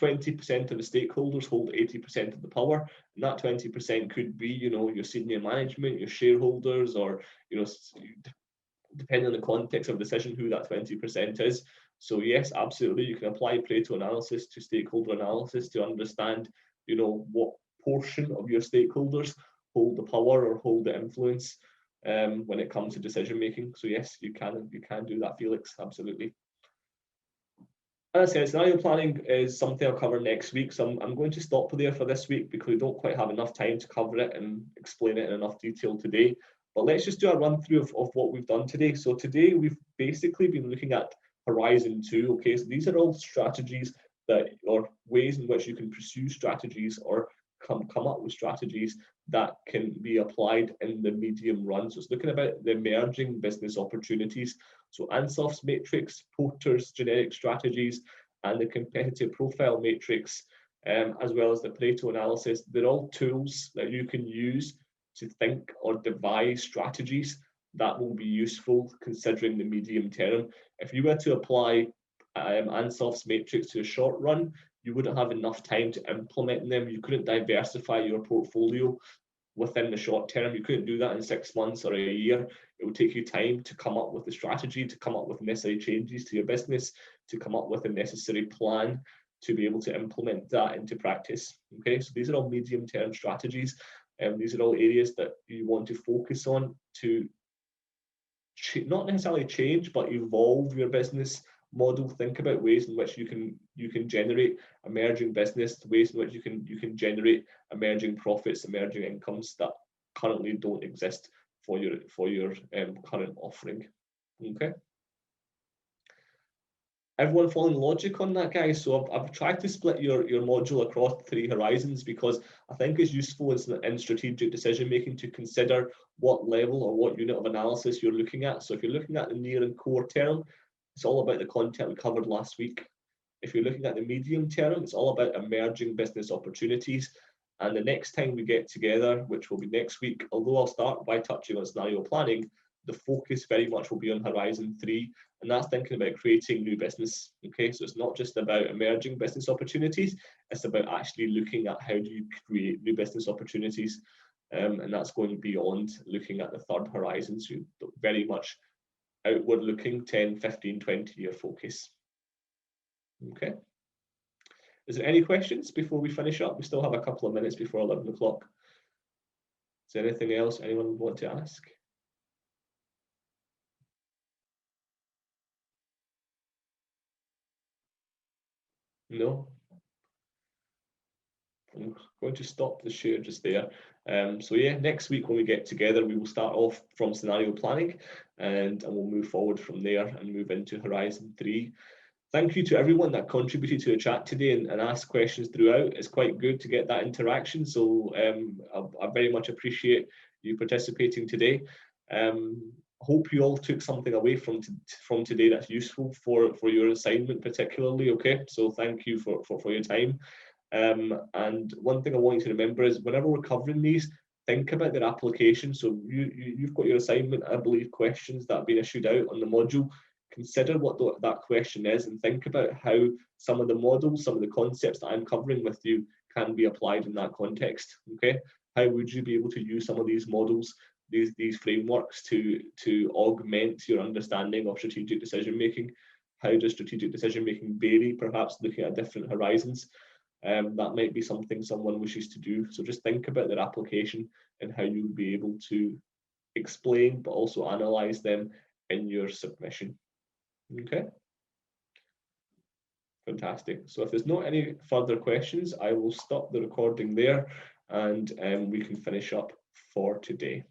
20% of the stakeholders hold 80% of the power, and that 20% could be, you know, your senior management, your shareholders, or, you know, depending on the context of the decision, who that 20% is. So yes, absolutely, you can apply Pareto analysis to stakeholder analysis to understand, you know, what portion of your stakeholders hold the power or hold the influence when it comes to decision making. So yes, you can do that, Felix, absolutely. As I said, scenario planning is something I'll cover next week, so I'm going to stop there for this week because we don't quite have enough time to cover it and explain it in enough detail today. But let's just do a run through of what we've done today. So today we've basically been looking at Horizon 2. Okay, so these are all strategies that, or ways in which you can pursue strategies or come up with strategies that can be applied in the medium run. So it's looking about the emerging business opportunities. So Ansoff's Matrix, Porter's generic strategies, and the competitive profile matrix, as well as the Pareto analysis, they're all tools that you can use to think or devise strategies that will be useful considering the medium term. If you were to apply Ansoff's Matrix to a short run, you wouldn't have enough time to implement them. You couldn't diversify your portfolio within the short term. You couldn't do that in 6 months or a year. It would take you time to come up with the strategy, to come up with necessary changes to your business, to come up with a necessary plan to be able to implement that into practice. Okay, so these are all medium-term strategies, and these are all areas that you want to focus on to not necessarily change, but evolve your business model. Think about ways in which you can generate emerging business, ways in which you can generate emerging profits, emerging incomes that currently don't exist for your current offering. Okay. Everyone following logic on that, guys? So I've tried to split your module across 3 horizons because I think it's useful in strategic decision making to consider what level or what unit of analysis you're looking at. So if you're looking at the near and core term, it's all about the content we covered last week. If you're looking at the medium term, it's all about emerging business opportunities. And the next time we get together, which will be next week, although I'll start by touching on scenario planning, the focus very much will be on Horizon 3, and that's thinking about creating new business. Okay, so it's not just about emerging business opportunities, it's about actually looking at how do you create new business opportunities, and that's going beyond looking at the third horizon, so very much outward looking, 10, 15, 20-year focus. Okay. Is there any questions before we finish up? We still have a couple of minutes before 11 o'clock. Is there anything else anyone would want to ask? No? I'm going to stop the share just there. So yeah, next week when we get together, we will start off from scenario planning and we'll move forward from there and move into Horizon 3. Thank you to everyone that contributed to the chat today and asked questions throughout. It's quite good to get that interaction. So I very much appreciate you participating today. Hope you all took something away from today that's useful for your assignment particularly. Okay, so thank you for your time. And one thing I want you to remember is whenever we're covering these, think about their application. So you've got your assignment, I believe, questions that have been issued out on the module. Consider what that question is and think about how some of the models, some of the concepts that I'm covering with you can be applied in that context. Okay, how would you be able to use some of these models, these frameworks to augment your understanding of strategic decision making? How does strategic decision making vary, perhaps looking at different horizons? That might be something someone wishes to do. So just think about their application and how you'll be able to explain but also analyze them in your submission. Okay, fantastic. So if there's not any further questions, I will stop the recording there and we can finish up for today.